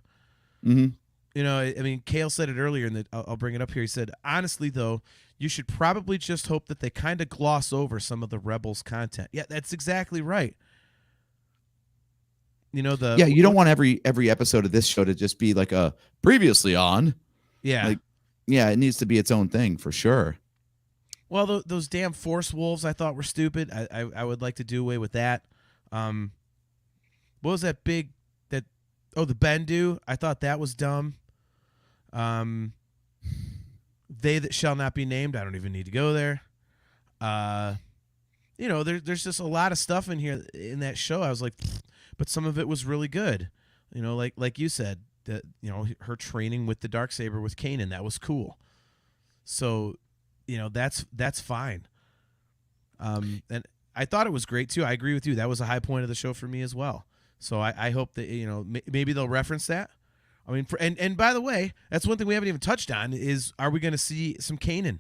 Mm-hmm. I mean, Kale said it earlier, and I'll bring it up here. He said, honestly, though, you should probably just hope that they kind of gloss over some of the Rebels content. Yeah, that's exactly right. You don't want every episode of this show to just be like a previously on. Yeah. It needs to be its own thing for sure. Well, those damn Force Wolves I thought were stupid. I would like to do away with that. What was that the Bendu? I thought that was dumb. They that shall not be named. I don't even need to go there. There's just a lot of stuff in here in that show. I was like, but some of it was really good. Like you said, that her training with the Darksaber with Kanan, that was cool. So, that's fine. And I thought it was great too. I agree with you. That was a high point of the show for me as well. So I hope that maybe they'll reference that. I mean, and by the way, that's one thing we haven't even touched on is, are we going to see some Kanan?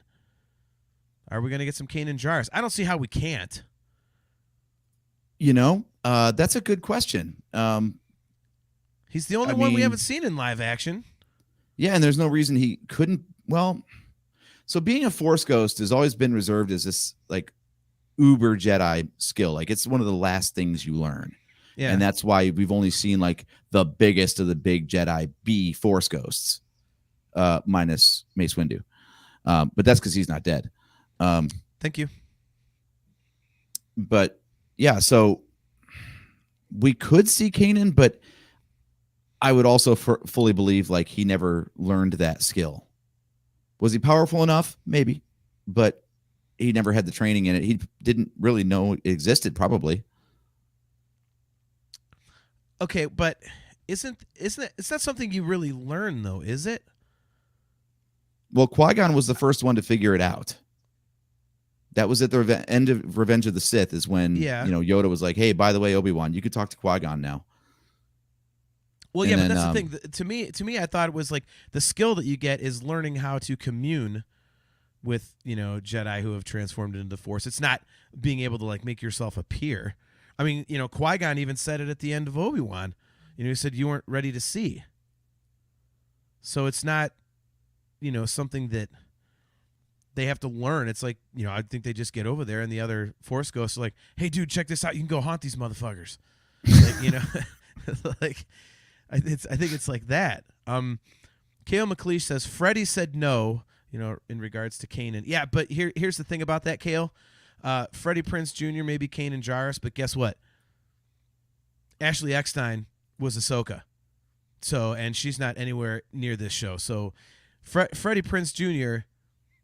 Are we going to get some Kanan Jarrus? I don't see how we can't. That's a good question. He's the only one we haven't seen in live action. Yeah, and there's no reason he couldn't. Well, so being a Force ghost has always been reserved as this like uber Jedi skill. Like it's one of the last things you learn. Yeah. And that's why we've only seen like the biggest of the big Jedi be Force ghosts, minus Mace Windu. But that's because he's not dead. Thank you. But yeah, so we could see Kanan, but I would also fully believe like he never learned that skill. Was he powerful enough? Maybe, but he never had the training in it. He didn't really know it existed, probably. Okay, but isn't it's not something you really learn though, is it? Well, Qui-Gon was the first one to figure it out. That was at the end of Revenge of the Sith, is when Yoda was like, "Hey, by the way, Obi-Wan, you could talk to Qui-Gon now." Well, yeah, but that's the thing. To me, I thought it was like the skill that you get is learning how to commune with Jedi who have transformed into the Force. It's not being able to like make yourself appear. I mean, Qui-Gon even said it at the end of Obi-Wan. He said you weren't ready to see. So it's not, something that they have to learn. It's like, I think they just get over there and the other Force ghosts are like, "Hey, dude, check this out. You can go haunt these motherfuckers." Like, I think it's like that. Kale McLeish says, Freddie said no, in regards to Kanan. Yeah, but here's the thing about that, Kale. Freddie Prinze Jr. maybe Kanan Jarrus, but guess what? Ashley Eckstein was Ahsoka. So, and she's not anywhere near this show. So Freddie Prinze Jr.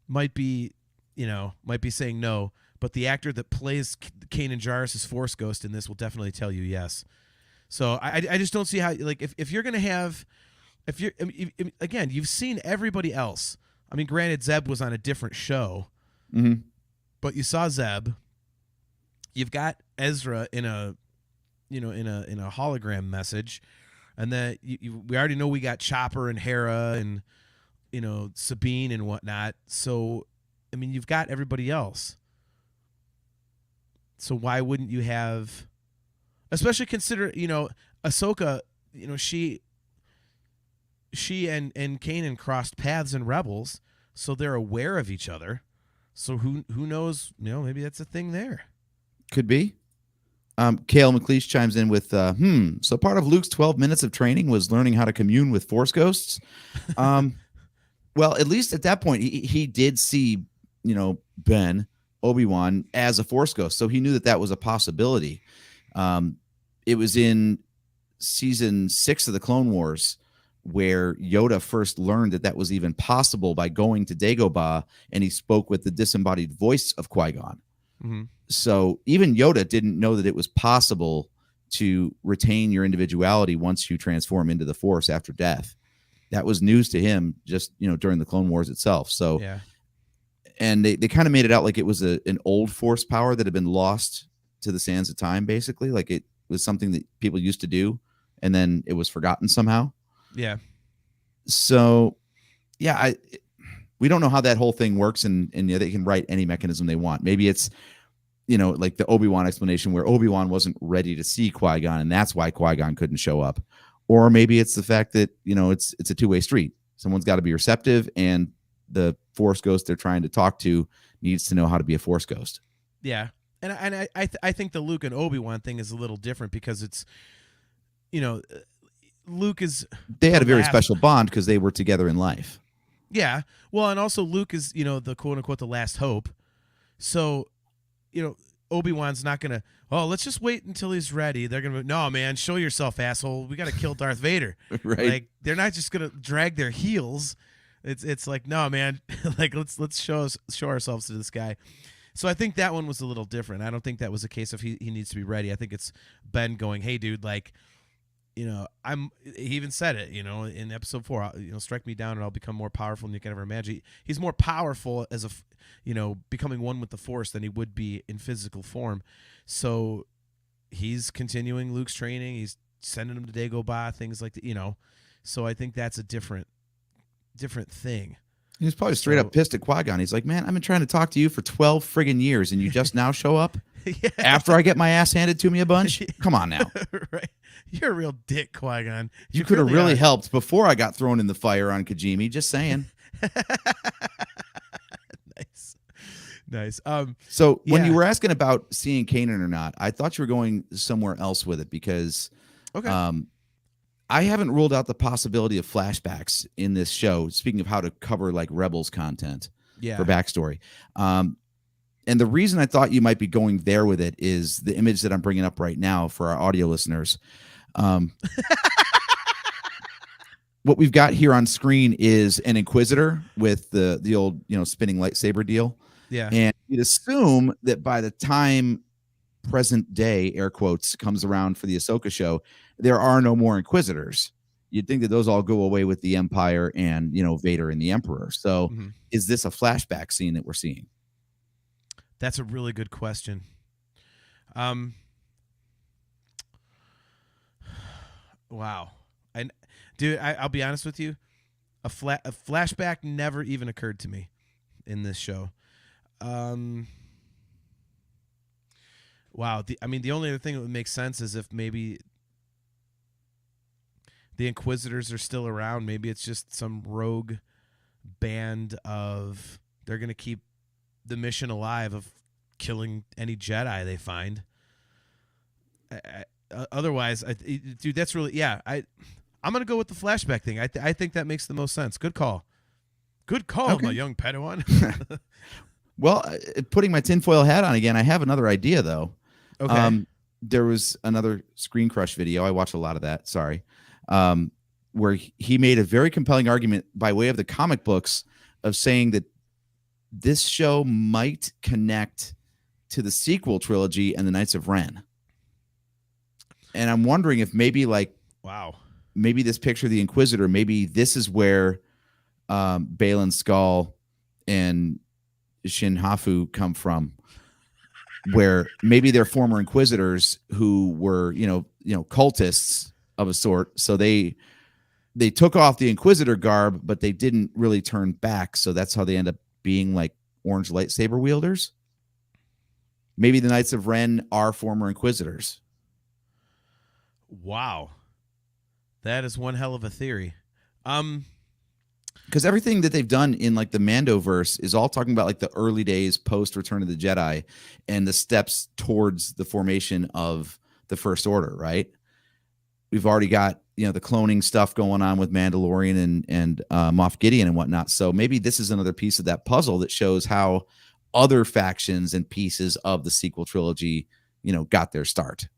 might be saying no, but the actor that plays Kanan Jarrus' Force Ghost in this will definitely tell you yes. So I just don't see how, like, if you're going to have, again, you've seen everybody else. I mean, granted, Zeb was on a different show, but you saw Zeb. You've got Ezra in a hologram message, and then we already know we got Chopper and Hera and Sabine and whatnot. So, I mean, you've got everybody else. So why wouldn't you have? Especially consider, Ahsoka, she and Kanan crossed paths in Rebels, so they're aware of each other. So who knows, maybe that's a thing there. Could be. Kale McLeish chimes in with, so part of Luke's 12 minutes of training was learning how to commune with Force ghosts. Well, at least at that point, he did see, Ben, Obi-Wan as a Force ghost, so he knew that was a possibility. It was in season 6 of the Clone Wars where Yoda first learned that was even possible by going to Dagobah, and he spoke with the disembodied voice of Qui-Gon. Mm-hmm. So even Yoda didn't know that it was possible to retain your individuality once you transform into the Force after death. That was news to him just, during the Clone Wars itself. So, yeah. And they kind of made it out like it was an old Force power that had been lost to the sands of time, basically. Like it was something that people used to do, and then it was forgotten somehow. Yeah. So, yeah, we don't know how that whole thing works, and they can write any mechanism they want. Maybe it's, like the Obi-Wan explanation where Obi-Wan wasn't ready to see Qui-Gon, and that's why Qui-Gon couldn't show up. Or maybe it's the fact that, it's a two-way street. Someone's got to be receptive, and the Force ghost they're trying to talk to needs to know how to be a Force ghost. Yeah. And I think the Luke and Obi-Wan thing is a little different because it's, Luke is. They had a very special bond because they were together in life. Yeah. Well, and also Luke is, the quote unquote the last hope. So, Obi-Wan's not going to, let's just wait until he's ready. They're going to, no, man, show yourself, asshole. We got to kill Darth Vader. Right. Like, they're not just going to drag their heels. It's like, no, man, like, let's show ourselves to this guy. So I think that one was a little different. I don't think that was a case of he needs to be ready. I think it's Ben going, hey, dude, like, he even said it, in episode 4, strike me down and I'll become more powerful than you can ever imagine. He's more powerful as becoming one with the Force than he would be in physical form. So he's continuing Luke's training. He's sending him to Dagobah, things like that, So I think that's a different thing. He was probably straight up pissed at Qui-Gon. He's like, man, I've been trying to talk to you for 12 friggin' years, and you just now show up? Yeah. After I get my ass handed to me a bunch? Come on now. Right. You're a real dick, Qui-Gon. You could have really helped before I got thrown in the fire on Kijimi. Just saying. Nice. So when you Yeah. were asking about seeing Kanan or not, I thought you were going somewhere else with it because Okay. I haven't ruled out the possibility of flashbacks in this show. Speaking of how to cover like Rebels content Yeah. for backstory. And the reason I thought you might be going there with it is the image that I'm bringing up right now for our audio listeners. What we've got here on screen is an Inquisitor with the old spinning lightsaber deal, Yeah. and you'd assume that by the time present day air quotes comes around for the Ahsoka show, there are no more Inquisitors. You'd think that those all go away with the Empire and Vader and the Emperor. So, Mhm. is this a flashback scene that we're seeing? That's a really good question. Wow. I'll be honest with you. A flashback never even occurred to me in this show. Wow. The only other thing that would make sense is if maybe the Inquisitors are still around. Maybe it's just some rogue band of they're going to keep the mission alive of killing any Jedi they find. Otherwise, dude, that's really I'm gonna go with the flashback thing. I think that makes the most sense. Good call. Good call, Okay. my young Padawan. Well, putting my tinfoil hat on again, I have another idea though. Okay. There was another Screen Crush video. I watch a lot of that. Sorry, where he made a very compelling argument by way of the comic books of saying that this show might connect to the sequel trilogy and the Knights of Ren. And I'm wondering if maybe Wow. maybe this picture of the Inquisitor, maybe this is where Baylan Skoll and Shin Hafu come from, where maybe they're former Inquisitors who were, cultists of a sort. So they took off the Inquisitor garb, but they didn't really turn back. So that's how they end up being like orange lightsaber wielders. Maybe the Knights of Ren are former Inquisitors. Wow. That is one hell of a theory. Because everything that they've done in like the Mandoverse is all talking about like the early days post Return of the Jedi and the steps towards the formation of the First Order, right? We've already got the cloning stuff going on with Mandalorian and Moff Gideon and whatnot. So maybe this is another piece of that puzzle that shows how other factions and pieces of the sequel trilogy, got their start.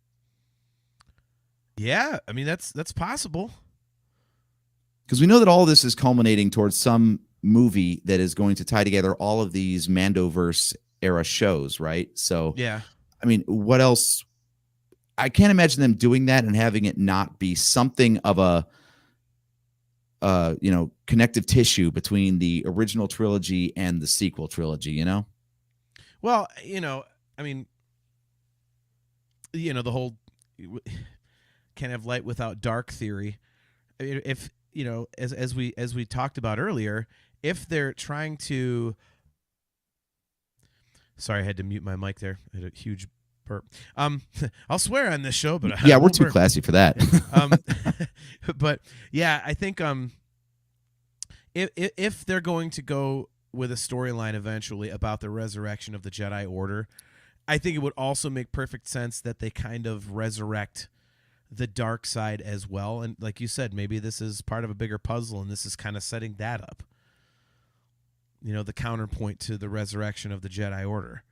Yeah, I mean that's possible. Because we know that all of this is culminating towards some movie that is going to tie together all of these Mandoverse era shows, right? So, Yeah. I mean, what else? I can't imagine them doing that and having it not be something of a, connective tissue between the original trilogy and the sequel trilogy, Well, I mean, the whole can't have light without dark theory. If as we talked about earlier, if they're trying to, sorry, I had to mute my mic there. I had a huge burp. I'll swear on this show, but yeah, we're too classy for that. But yeah, I think if they're going to go with a storyline eventually about the resurrection of the Jedi Order, I think it would also make perfect sense that they kind of resurrect the dark side as well. And like you said, maybe this is part of a bigger puzzle and this is kind of setting that up. The counterpoint to the resurrection of the Jedi Order.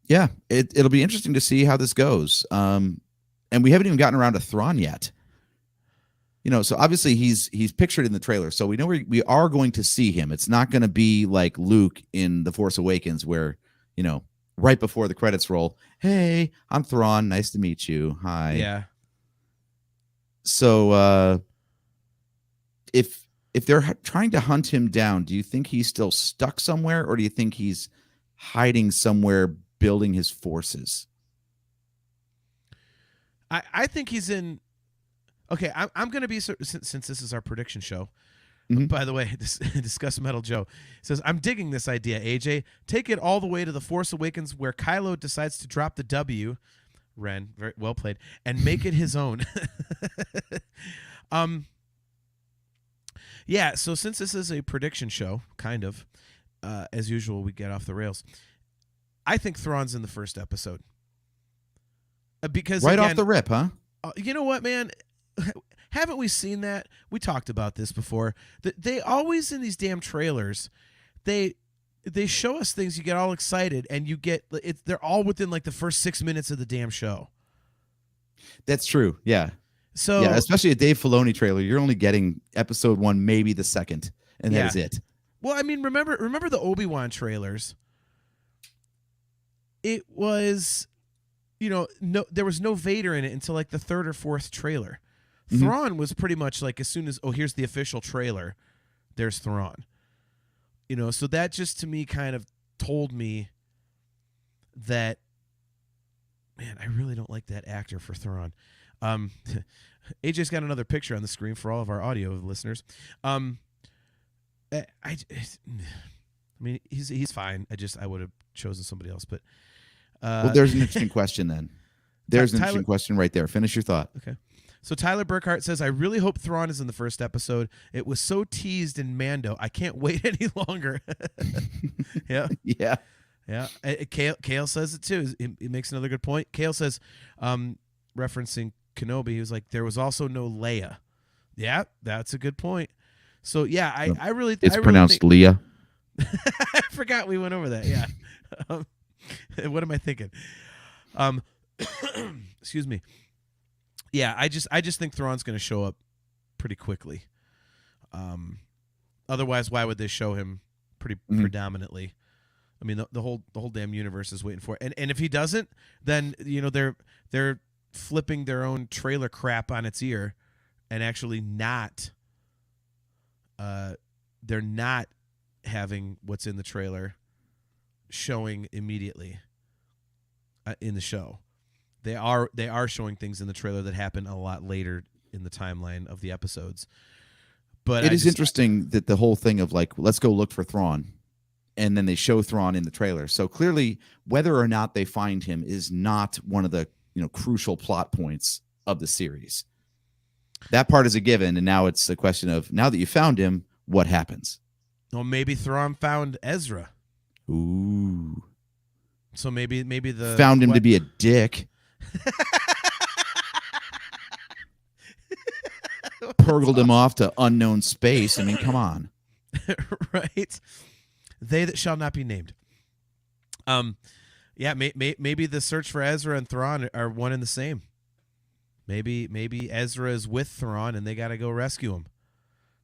Yeah, it'll be interesting to see how this goes. And we haven't even gotten around to Thrawn yet. So obviously he's pictured in the trailer. So we know we are going to see him. It's not going to be like Luke in The Force Awakens where, right before the credits roll, hey, I'm Thrawn. Nice to meet you. Hi. Yeah. So if they're trying to hunt him down, do you think he's still stuck somewhere, or do you think he's hiding somewhere building his forces? I think he's in. Okay, I'm going to be, since this is our prediction show. Mhm. By the way, Discuss Metal Joe says, I'm digging this idea, AJ. Take it all the way to The Force Awakens where Kylo decides to drop the W, Ren, very well played, and make it his own. Yeah, so since this is a prediction show, kind of, as usual, we get off the rails. I think Thrawn's in the first episode. Because Right again, off the rip, huh? you know what, man? Haven't we seen that? We talked about this before. They always in these damn trailers, they show us things, you get all excited, and you get it. They're all within like the first 6 minutes of the damn show. That's true. Yeah. So Yeah, especially a Dave Filoni trailer. You're only getting episode 1, maybe the second, and that is it. Well, I mean, remember the Obi-Wan trailers? It was, no, there was no Vader in it until like the third or fourth trailer. Mhm. Thrawn was pretty much like as soon as, here's the official trailer, there's Thrawn. So that just to me kind of told me that, man, I really don't like that actor for Thrawn. AJ's got another picture on the screen for all of our audio listeners. I mean, he's fine. I would have chosen somebody else, but Well, there's an interesting question then. There's an Tyler- interesting question right there. Finish your thought. Okay. So Tyler Burkhart says, I really hope Thrawn is in the first episode. It was so teased in Mando. I can't wait any longer. Yeah. Yeah. Yeah. Kale says it too. He makes another good point. Kale says, referencing Kenobi, he was like, there was also no Leia. Yeah, that's a good point. So yeah, I really It's I pronounced really Leah. I forgot we went over that. Yeah. What am I thinking? Excuse me. Yeah, I just think Thrawn's going to show up pretty quickly. Otherwise, why would they show him predominantly? I mean, the whole damn universe is waiting for it. And if he doesn't, then they're flipping their own trailer crap on its ear, and actually not. They're not having what's in the trailer showing immediately in the show. They are showing things in the trailer that happen a lot later in the timeline of the episodes. But It is interesting that the whole thing of like, let's go look for Thrawn, and then they show Thrawn in the trailer. So clearly, whether or not they find him is not one of the crucial plot points of the series. That part is a given, and now it's a question of, now that you found him, what happens? Well, maybe Thrawn found Ezra. Ooh. So maybe the Found him to be a dick. Purgled him off to unknown space. I mean, come on. Right? They that shall not be named. Yeah, maybe the search for Ezra and Thrawn are one and the same. Maybe Ezra is with Thrawn and they got to go rescue him.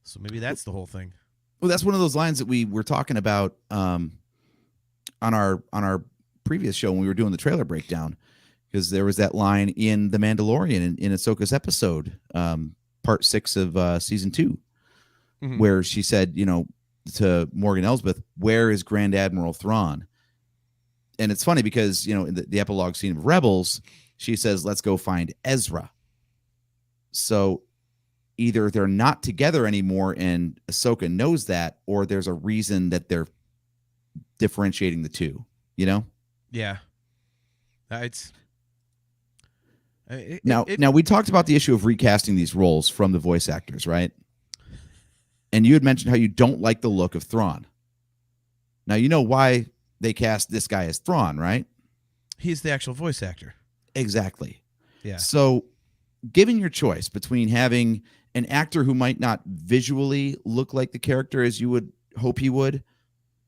So maybe that's the whole thing. Well, that's one of those lines that we were talking about on our previous show when we were doing the trailer breakdown, because there was that line in The Mandalorian in Ahsoka's episode, part 6 of season 2, Mhm. where she said, to Morgan Elsbeth, "Where is Grand Admiral Thrawn?" And it's funny because, in the epilogue scene of Rebels, she says, "Let's go find Ezra." So either they're not together anymore and Ahsoka knows that, or there's a reason that they're differentiating the two, Yeah. Now we talked about the issue of recasting these roles from the voice actors, right? And you had mentioned how you don't like the look of Thrawn. Now you know why they cast this guy as Thrawn, right? He's the actual voice actor. Exactly. Yeah. So given your choice between having an actor who might not visually look like the character as you would hope he would,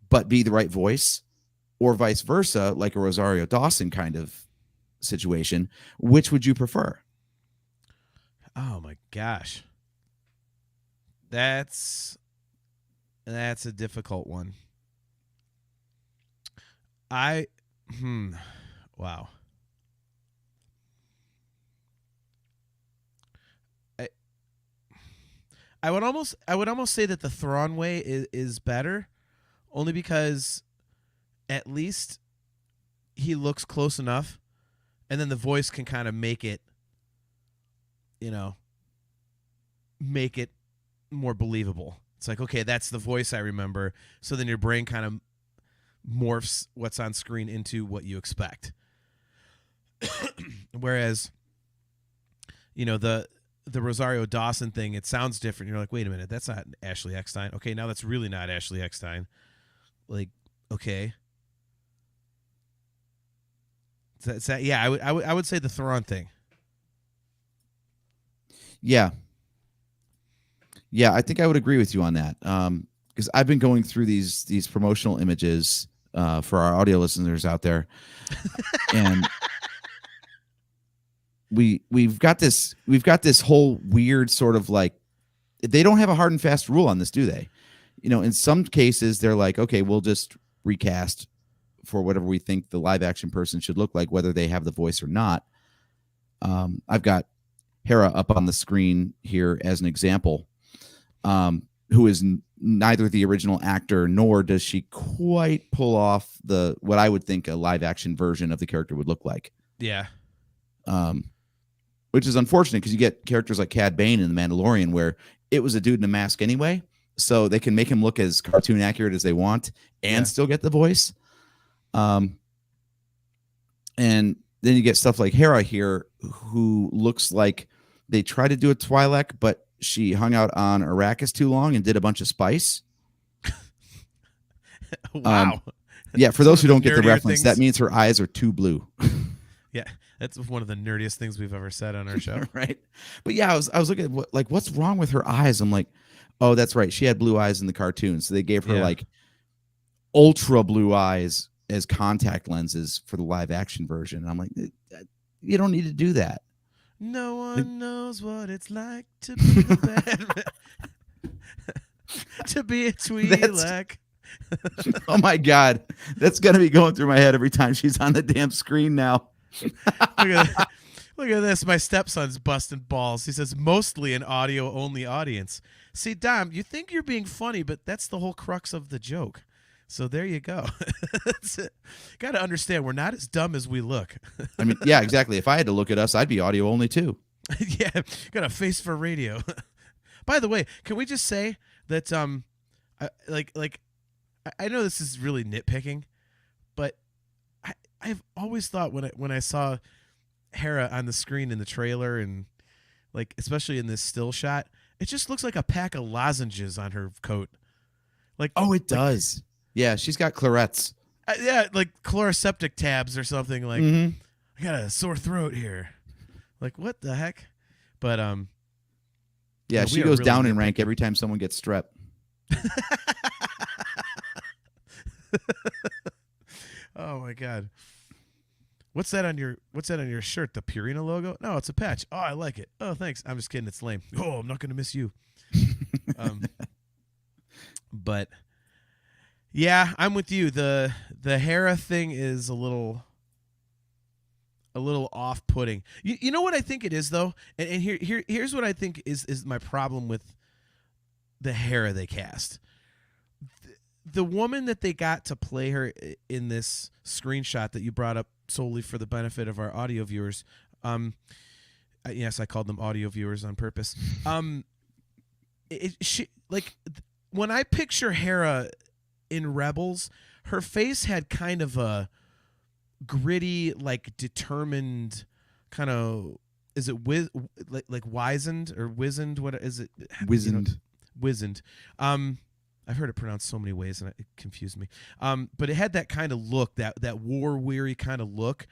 but be the right voice, or vice versa, like a Rosario Dawson kind of situation, which would you prefer? Oh my gosh. That's a difficult one. Wow. I would almost say that the Thrawn way is better, only because at least he looks close enough, and then the voice can kind of make it more believable. It's like, okay, that's the voice I remember. So then your brain kind of morphs what's on screen into what you expect. Whereas, the Rosario Dawson thing, it sounds different. You're like, wait a minute, that's not Ashley Eckstein. Okay, now that's really not Ashley Eckstein. Like, okay. Yeah, I would say the Thrawn thing. Yeah. Yeah, I think I would agree with you on that. Because I've been going through these promotional images for our audio listeners out there, and we've got this whole weird sort of like, they don't have a hard and fast rule on this, do they? You know, in some cases they're like, okay, we'll just recast for whatever we think the live action person should look like, whether they have the voice or not. I've got Hera up on the screen here as an example, who is neither the original actor nor does she quite pull off what I would think a live action version of the character would look like. Yeah. Which is unfortunate because you get characters like Cad Bane in The Mandalorian where it was a dude in a mask anyway, so they can make him look as cartoon accurate as they want and still get the voice. And then you get stuff like Hera here, who looks like they tried to do a Twi'lek, but she hung out on Arrakis too long and did a bunch of spice. Wow. Yeah, for those who don't get the reference, things. that means her eyes are too blue. Yeah, that's one of the nerdiest things we've ever said on our show. Right. But yeah, I was looking at what's wrong with her eyes? I'm like, oh, that's right. She had blue eyes in the cartoon. So they gave her like ultra blue eyes as contact lenses for the live action version. And I'm like, you don't need to do that. No one knows what it's like to be the bad to be a Twi'lek. Oh my God. That's going to be going through my head every time she's on the damn screen now. Look at this. My stepson's busting balls. He says, mostly an audio-only audience. See, Dom, you think you're being funny, but that's the whole crux of the joke. So there you go. Got to understand, we're not as dumb as we look. I mean, yeah, exactly. If I had to look at us, I'd be audio only too. Yeah, got a face for radio. By the way, can we just say that, I know this is really nitpicking, but I've always thought when I saw Hera on the screen in the trailer and like especially in this still shot, it just looks like a pack of lozenges on her coat. Like, oh, it does. Yeah, she's got clarets. Yeah, like chloroseptic tabs or something. Like, I got a sore throat here. Like, what the heck? But yeah, she goes really down in rank every time someone gets strep. Oh my God. What's that on your shirt? The Purina logo? No, it's a patch. Oh, I like it. Oh, thanks. I'm just kidding. It's lame. Oh, I'm not gonna miss you. But yeah, I'm with you. The Hera thing is a little off-putting. You know what I think it is though, and here's what I think is my problem with the Hera they cast. The woman that they got to play her in this screenshot that you brought up solely for the benefit of our audio viewers. Yes, I called them audio viewers on purpose. When I picture Hera in Rebels, her face had kind of a gritty, like determined kind of. Is it like wizened or wizened? What is it? Wizened. Wizened. I've heard it pronounced so many ways and it confused me. But it had that kind of look, that war-weary kind of look.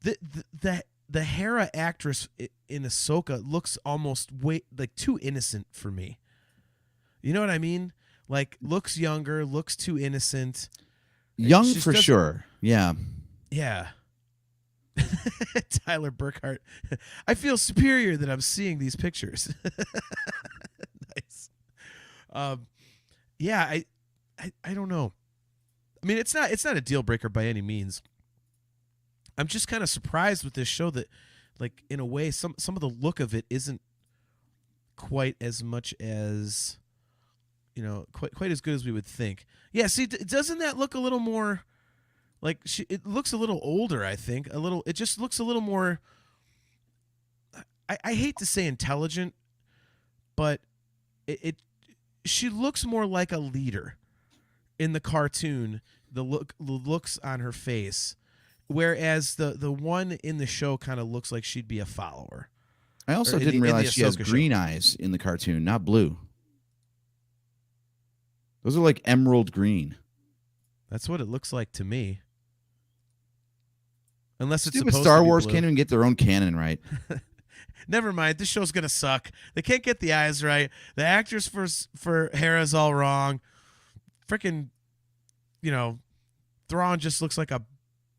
The Hera actress in Ahsoka looks almost like too innocent for me. You know what I mean? Like, looks younger, looks too innocent. Young for sure. Yeah. Yeah. Tyler Burkhart. I feel superior that I'm seeing these pictures. Nice. Yeah, I don't know. I mean, it's not a deal breaker by any means. I'm just kind of surprised with this show that, like, in a way, some of the look of it isn't quite as much as, quite as good as we would think. Yeah, see, doesn't that look a little more like it looks a little older? I think it just looks a little more. I hate to say intelligent, but she looks more like a leader in the cartoon. The looks on her face, whereas the one in the show kind of looks like she'd be a follower. I also Or in didn't the realize she has Ahsoka show. green eyes in the cartoon, not blue. Those are like emerald green. That's what it looks like to me. Unless it's Stupid supposed Star to be Wars blue. can't even get their own canon right. Never mind. This show's gonna suck. They can't get the eyes right. The actress for Hera's all wrong. Freaking, Thrawn just looks like a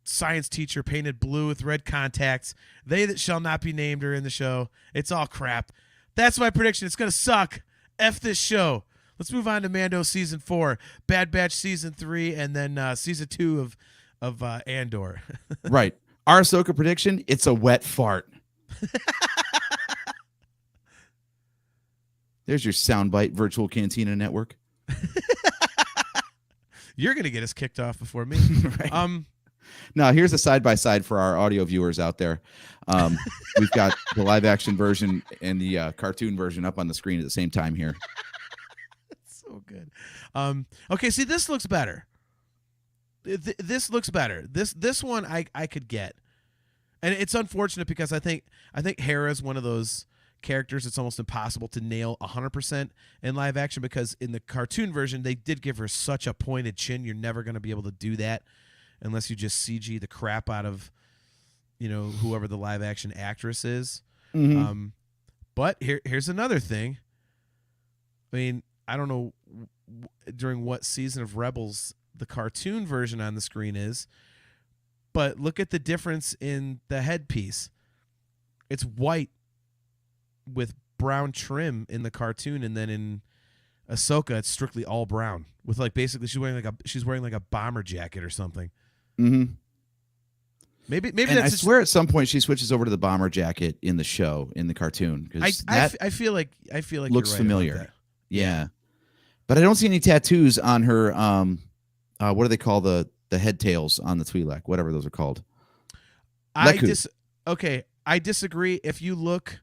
science teacher painted blue with red contacts. They that shall not be named are in the show. It's all crap. That's my prediction. It's gonna suck. F this show. Let's move on to Mando season 4, Bad Batch season 3, and then season 2 of Andor. Right. Our Ahsoka prediction, it's a wet fart. There's your soundbite, Virtual Cantina Network. You're gonna get us kicked off before me. Right. Now, here's a side-by-side for our audio viewers out there. We've got the live-action version and the cartoon version up on the screen at the same time here. So good. Okay, see, this looks better. This looks better. This one I could get, and it's unfortunate because I think Hera is one of those characters it's almost impossible to nail 100% in live action, because in the cartoon version they did give her such a pointed chin. You're never going to be able to do that unless you just CG the crap out of whoever the live action actress is. Mm-hmm. But here's another thing. I mean, I don't know during what season of Rebels the cartoon version on the screen is, but look at the difference in the headpiece. It's white with brown trim in the cartoon, and then in Ahsoka it's strictly all brown with basically she's wearing like a bomber jacket or something. Mm-hmm. Maybe and that's I swear at some point she switches over to the bomber jacket in the show, in the cartoon, because I feel like looks you're right familiar. about that. Yeah, but I don't see any tattoos on her. What do they call the head tails on the Twi'lek? Whatever those are called. I disagree. If you look,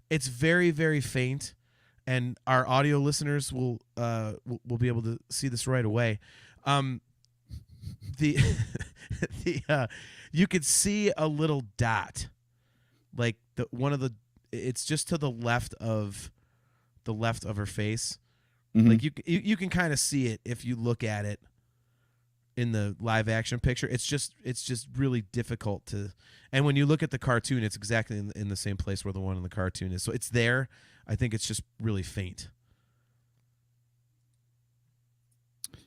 it's very, very faint, and our audio listeners will be able to see this right away. You could see a little dot, like it's just to the left of her face. Mm-hmm. Like you can kind of see it if you look at it in the live action picture. It's just really difficult to, and when you look at the cartoon, it's exactly in the same place where the one in the cartoon is. So it's there. I think it's just really faint.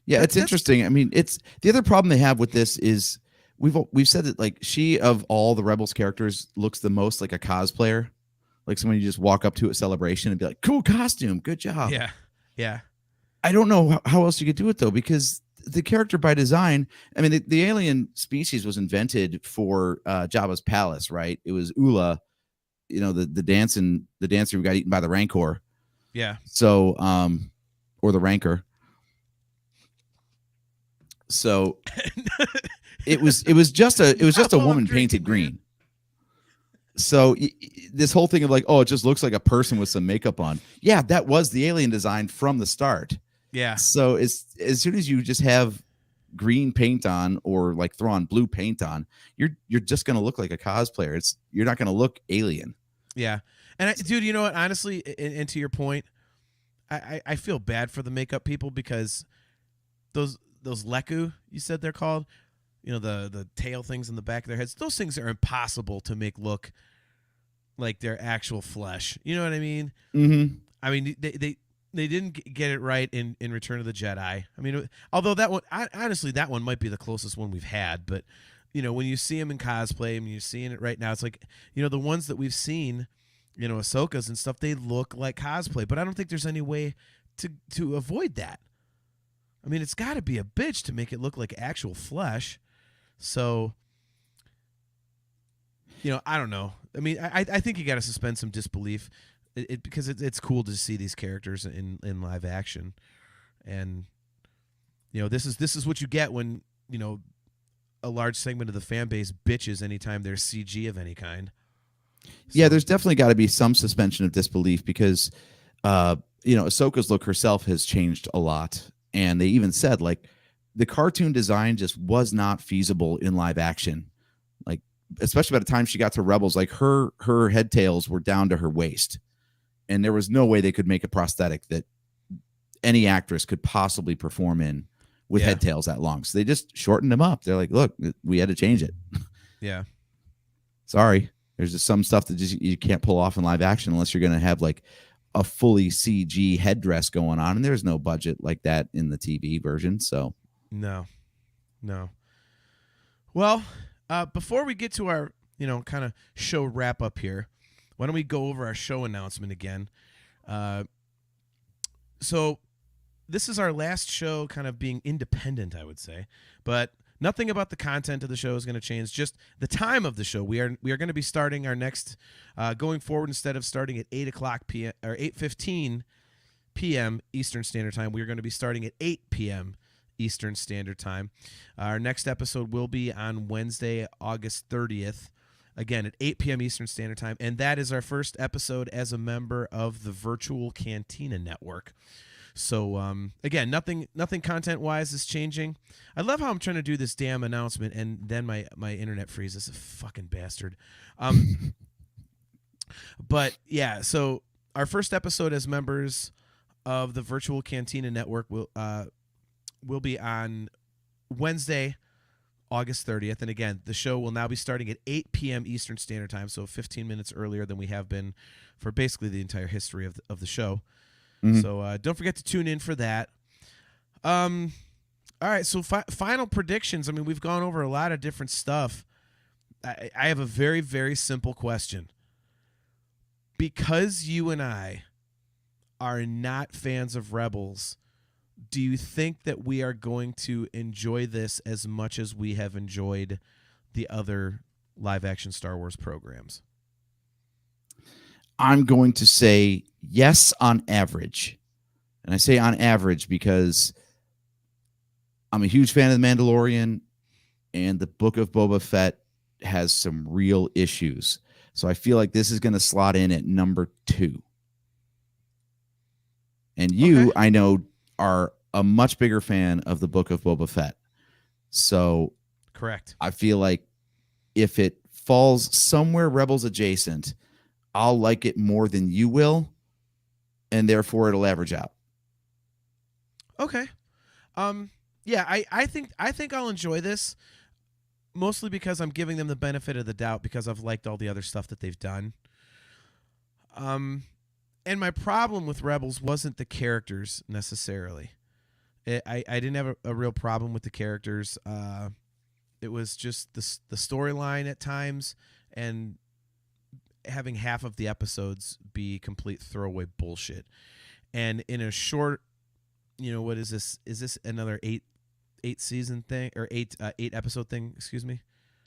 Yeah, it's interesting. I mean, it's the other problem they have with this is we've said that, like, she of all the Rebels characters looks the most like a cosplayer, like someone you just walk up to at Celebration and be like, "Cool costume, good job." Yeah. I don't know how else you could do it though, because the character by design, I mean, the alien species was invented for Jabba's palace, right? It was Ula, the dancer who got eaten by the Rancor. Yeah. So, or the Rancor. So it was just a woman painted green. So this whole thing of like, oh, it just looks like a person with some makeup on. Yeah, that was the alien design from the start. Yeah. So as soon as you just have green paint on, or like throw on blue paint on, you're just gonna look like a cosplayer. You're not gonna look alien. Yeah. And dude, you know what? Honestly, and to your point, I feel bad for the makeup people, because those leku, you said they're called, the tail things in the back of their heads, those things are impossible to make look like their actual flesh. You know what I mean? Mm-hmm. I mean, they didn't get it right in Return of the Jedi. I mean, although that one, honestly, that one might be the closest one we've had. But, when you see them in cosplay, I mean, you're seeing it right now. It's like, the ones that we've seen, Ahsoka's and stuff, they look like cosplay. But I don't think there's any way to avoid that. I mean, it's got to be a bitch to make it look like actual flesh. So, I don't know. I mean, I think you got to suspend some disbelief, because it's cool to see these characters in live action, and this is what you get when a large segment of the fan base bitches anytime there's CG of any kind. So, yeah, there's definitely got to be some suspension of disbelief, because Ahsoka's look herself has changed a lot, and they even said, like, the cartoon design just was not feasible in live action. Like, especially by the time she got to Rebels, like her head tails were down to her waist, and there was no way they could make a prosthetic that any actress could possibly perform in with head tails that long. So they just shortened them up. They're like, look, we had to change it. Yeah. Sorry. There's just some stuff that just you can't pull off in live action unless you're going to have like a fully CG headdress going on. And there's no budget like that in the TV version. So No. Well, before we get to our, kind of show wrap up here, why don't we go over our show announcement again? So this is our last show kind of being independent, I would say, but nothing about the content of the show is going to change. Just the time of the show. We are going to be starting our next, going forward, instead of starting at 8:00 p.m. or 8:15 p.m. Eastern Standard Time, we are going to be starting at 8 p.m. Eastern Standard Time. Our next episode will be on Wednesday, August 30th, again at 8 p.m. Eastern Standard Time, and that is our first episode as a member of the Virtual Cantina Network. So, again, nothing content-wise is changing. I love how I'm trying to do this damn announcement, and then my internet freezes. A fucking bastard. But, yeah, so our first episode as members of the Virtual Cantina Network will be on Wednesday, August 30th. And, again, the show will now be starting at 8 p.m. Eastern Standard Time, so 15 minutes earlier than we have been for basically the entire history of the show. Mm-hmm. So don't forget to tune in for that. All right, so final predictions. I mean, we've gone over a lot of different stuff. I have a very, very simple question. Because you and I are not fans of Rebels, do you think that we are going to enjoy this as much as we have enjoyed the other live-action Star Wars programs? I'm going to say yes on average. And I say on average because I'm a huge fan of The Mandalorian, and the Book of Boba Fett has some real issues. So I feel like this is going to slot in at number 2. And you, okay, I know, are a much bigger fan of the Book of Boba Fett. So correct. I feel like if it falls somewhere Rebels adjacent, I'll like it more than you will, and therefore it'll average out. Okay. Yeah, I think I'll enjoy this, mostly because I'm giving them the benefit of the doubt because I've liked all the other stuff that they've done. And my problem with Rebels wasn't the characters necessarily. I didn't have a real problem with the characters. It was just the storyline at times, and having half of the episodes be complete throwaway bullshit. And in a short, what is this? Is this another eight season thing or eight episode thing? Excuse me.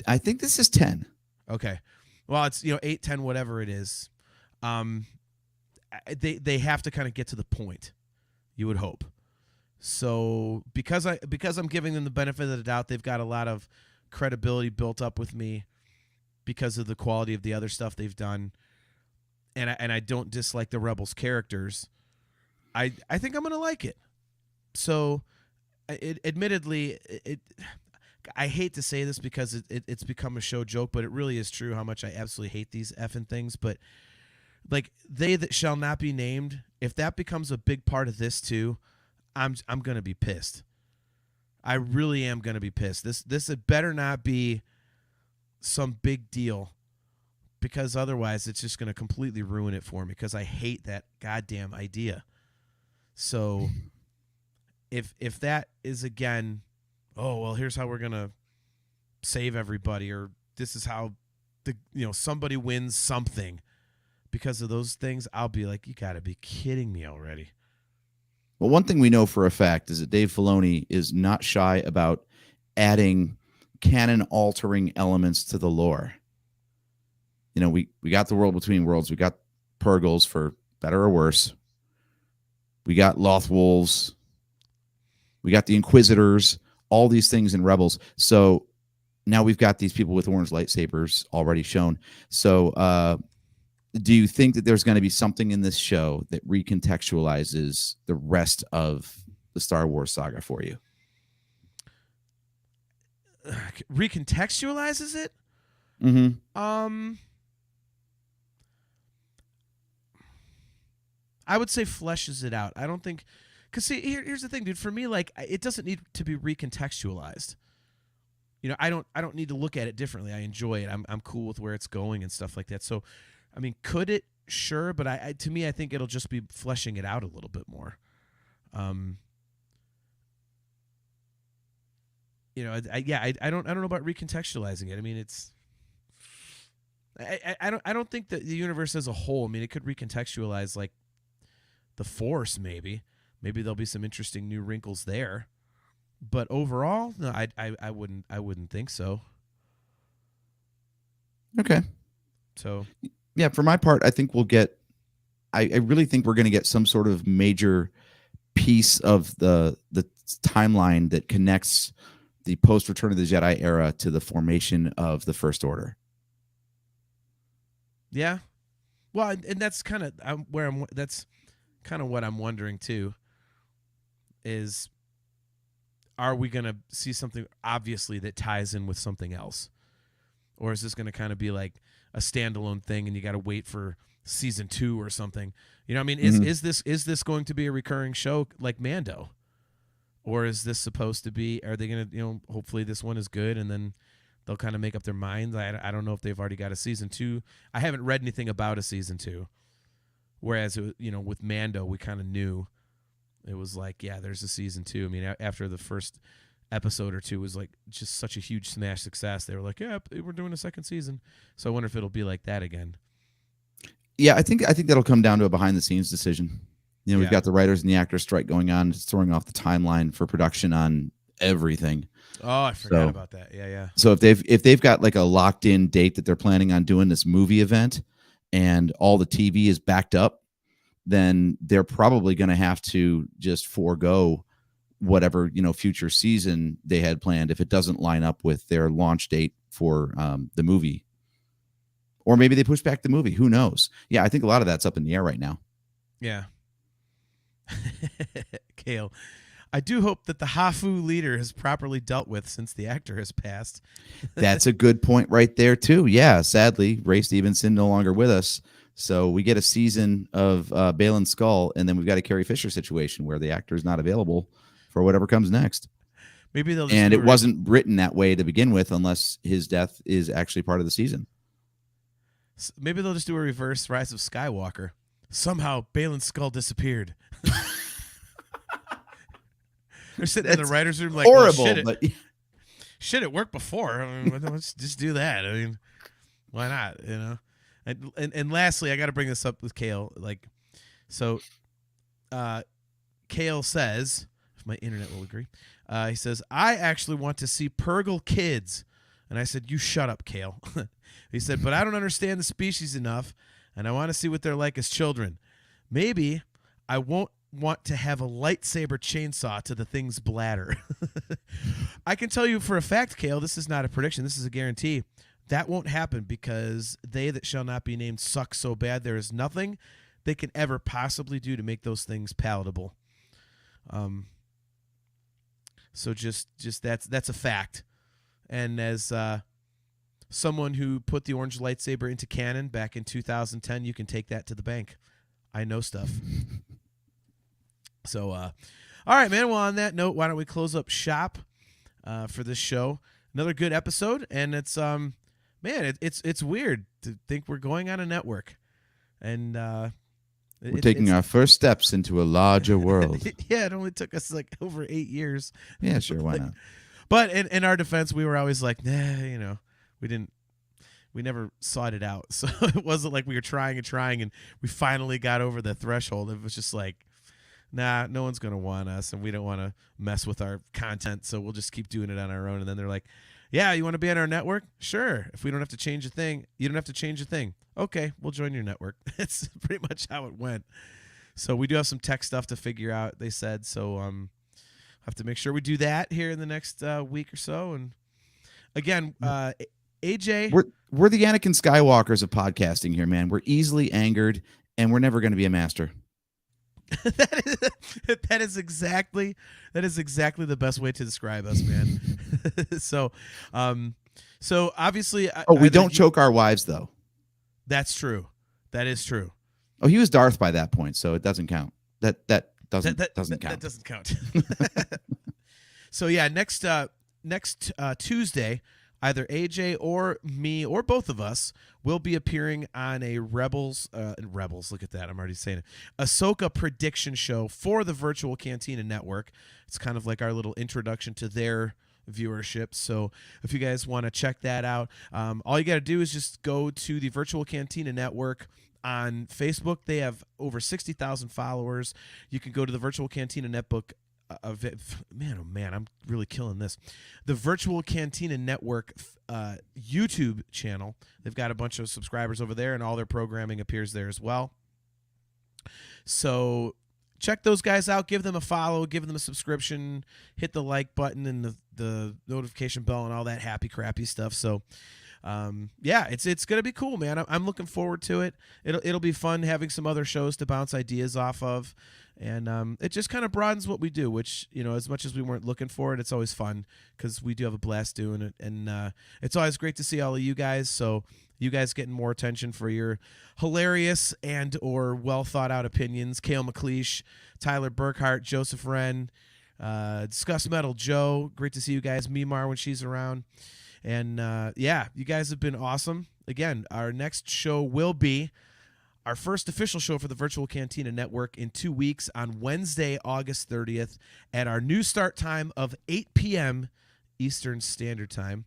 I think this is 10. Okay. Well, it's 8, 10, whatever it is. They have to kind of get to the point. You would hope. So because I'm giving them the benefit of the doubt, they've got a lot of credibility built up with me because of the quality of the other stuff they've done, and I don't dislike the Rebels characters. I think I'm gonna like it. So, admittedly, I hate to say this because it's become a show joke, but it really is true how much I absolutely hate these effing things. But like They That Shall Not Be Named, if that becomes a big part of this too, I'm gonna be pissed. I really am gonna be pissed. This had better not be some big deal, because otherwise it's just going to completely ruin it for me, because I hate that goddamn idea. So if that is, again, oh, well, here's how we're going to save everybody, or this is how somebody wins something because of those things, I'll be like, you got to be kidding me already. Well, one thing we know for a fact is that Dave Filoni is not shy about adding canon-altering elements to the lore. We got the World Between Worlds. We got purrgils, for better or worse. We got Loth Wolves. We got the Inquisitors. All these things in Rebels. So now we've got these people with orange lightsabers already shown. So do you think that there's going to be something in this show that recontextualizes the rest of the Star Wars saga for you? Recontextualizes it? Mm-hmm. I would say fleshes it out. I don't think, because see, here's the thing, dude. For me, like, it doesn't need to be recontextualized. You know, I don't need to look at it differently. I enjoy it. I'm cool with where it's going and stuff like that. So, I mean, could it? Sure, but to me, I think it'll just be fleshing it out a little bit more. You know, I don't know about recontextualizing it. I mean, I don't think that the universe as a whole. I mean, it could recontextualize like the Force, maybe there'll be some interesting new wrinkles there. But overall, no, I wouldn't think so. Okay. So yeah, for my part, I think we'll get. I really think we're going to get some sort of major piece of the timeline that connects the post Return of the Jedi era to the formation of the First Order. Yeah, well, and that's kind of That's kind of what I'm wondering too. Is are we going to see something obviously that ties in with something else? Or is this going to kind of be like a standalone thing and you got to wait for season 2 or something? You know what I mean? Is this going to be a recurring show like Mando? Or is this supposed to be, are they going to, you know, hopefully this one is good and then they'll kind of make up their minds. I don't know if they've already got a season 2. I haven't read anything about a season 2. Whereas, you know, with Mando, we kind of knew. It was like, yeah, there's a season 2. I mean, after the first episode or 2 was like just such a huge smash success, they were like, yeah, we're doing a second season. So I wonder if it'll be like that again. Yeah, I think that'll come down to a behind the scenes decision. You know, we've Yeah. got the writers and the actors strike going on. It's throwing off the timeline for production on everything. Oh, I forgot about that. Yeah. So if they've got like a locked in date that they're planning on doing this movie event, and all the TV is backed up, then they're probably going to have to just forego whatever, you know, future season they had planned if it doesn't line up with their launch date for the movie. Or maybe they push back the movie. Who knows? Yeah, I think a lot of that's up in the air right now. Yeah. Kale, I do hope that the Hafu leader has properly dealt with since the actor has passed. That's a good point right there, too. Yeah, sadly, Ray Stevenson no longer with us. So we get a season of Balin Skull, and then we've got a Carrie Fisher situation where the actor is not available for whatever comes next. Maybe they'll just and it wasn't written that way to begin with, unless his death is actually part of the season. Maybe they'll just do a reverse Rise of Skywalker. Somehow Balin's skull disappeared. They're sitting in the writer's room like, horrible, well, shit, it worked before. I mean, let's just do that. I mean, why not? You know. And lastly, I got to bring this up with Kale. Like, so, Kale says, if my internet will agree, he says, I actually want to see Purrgil kids. And I said, you shut up, Kale. He said, but I don't understand the species enough, and I want to see what they're like as children. Maybe I won't want to have a lightsaber chainsaw to the thing's bladder. I can tell you for a fact, Kale, this is not a prediction. This is a guarantee. That won't happen because they that shall not be named suck so bad there is nothing they can ever possibly do to make those things palatable. So just that's a fact. And as someone who put the orange lightsaber into canon back in 2010, you can take that to the bank. I know stuff. So, all right, man. Well, on that note, why don't we close up shop for this show? Another good episode, and it's man, it's weird to think we're going on a network, and we're taking our first steps into a larger world. Yeah, it only took us like over 8 years. Yeah, sure, why not? But in our defense, we were always like, nah, you know, we never sought it out. So it wasn't like we were trying and we finally got over the threshold. It was just like, nah, no one's going to want us, and we don't want to mess with our content, so we'll just keep doing it on our own. And then they're like, yeah, you want to be on our network? Sure. If we don't have to change a thing, you don't have to change a thing. Okay, we'll join your network. That's pretty much how it went. So we do have some tech stuff to figure out, they said. So have to make sure we do that here in the next week or so. And again, AJ. We're the Anakin Skywalkers of podcasting here, man. We're easily angered, and we're never going to be a master. that is exactly the best way to describe us, man. So So obviously, Oh, we either don't choke our wives though. That's true. That is true. Oh, he was Darth by that point, so it doesn't count. That doesn't That count. doesn't count. So yeah, next Tuesday, either AJ or me or both of us will be appearing on a Rebels. Look at that, I'm already saying it. Ahsoka prediction show for the Virtual Cantina Network. It's kind of like our little introduction to their viewership. So if you guys want to check that out, all you got to do is just go to the Virtual Cantina Network on Facebook. They have over 60,000 followers. You can go to the Virtual Cantina Netbook. Man, I'm really killing this. The Virtual Cantina Network YouTube channel. They've got a bunch of subscribers over there, and all their programming appears there as well. So check those guys out. Give them a follow. Give them a subscription. Hit the like button and the notification bell and all that happy crappy stuff. So yeah, it's gonna be cool, man. I'm looking forward to it. It'll be fun having some other shows to bounce ideas off of, and it just kind of broadens what we do. Which, you know, as much as we weren't looking for it, it's always fun because we do have a blast doing it, and it's always great to see all of you guys. So you guys getting more attention for your hilarious and or well thought out opinions. Kale McLeish, Tyler Burkhart, Joseph Wren, Discuss Metal Joe. Great to see you guys. Mimar when she's around. And yeah, you guys have been awesome. Again, our next show will be our first official show for the Virtual Cantina Network in 2 weeks on Wednesday, August 30th at our new start time of 8 p.m. Eastern Standard Time.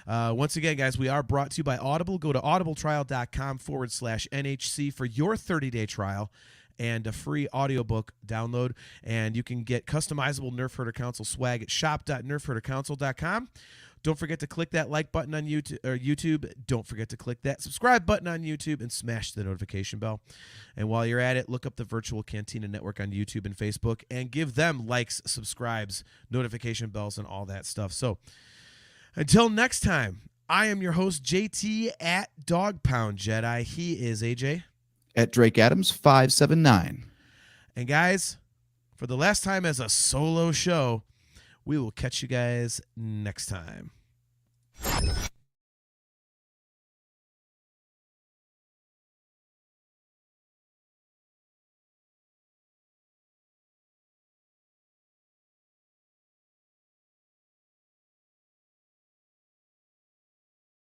Once again, guys, we are brought to you by Audible. Go to audibletrial.com/NHC for your 30-day trial and a free audiobook download. And you can get customizable Nerf Herder Council swag at shop.nerfherdercouncil.com. Don't forget to click that like button on YouTube. Don't forget to click that subscribe button on YouTube and smash the notification bell. And while you're at it, look up the Virtual Cantina Network on YouTube and Facebook and give them likes, subscribes, notification bells, and all that stuff. So until next time, I am your host, JT at Dog Pound Jedi. He is AJ. At Drake Adams 579. And guys, for the last time as a solo show, we will catch you guys next time.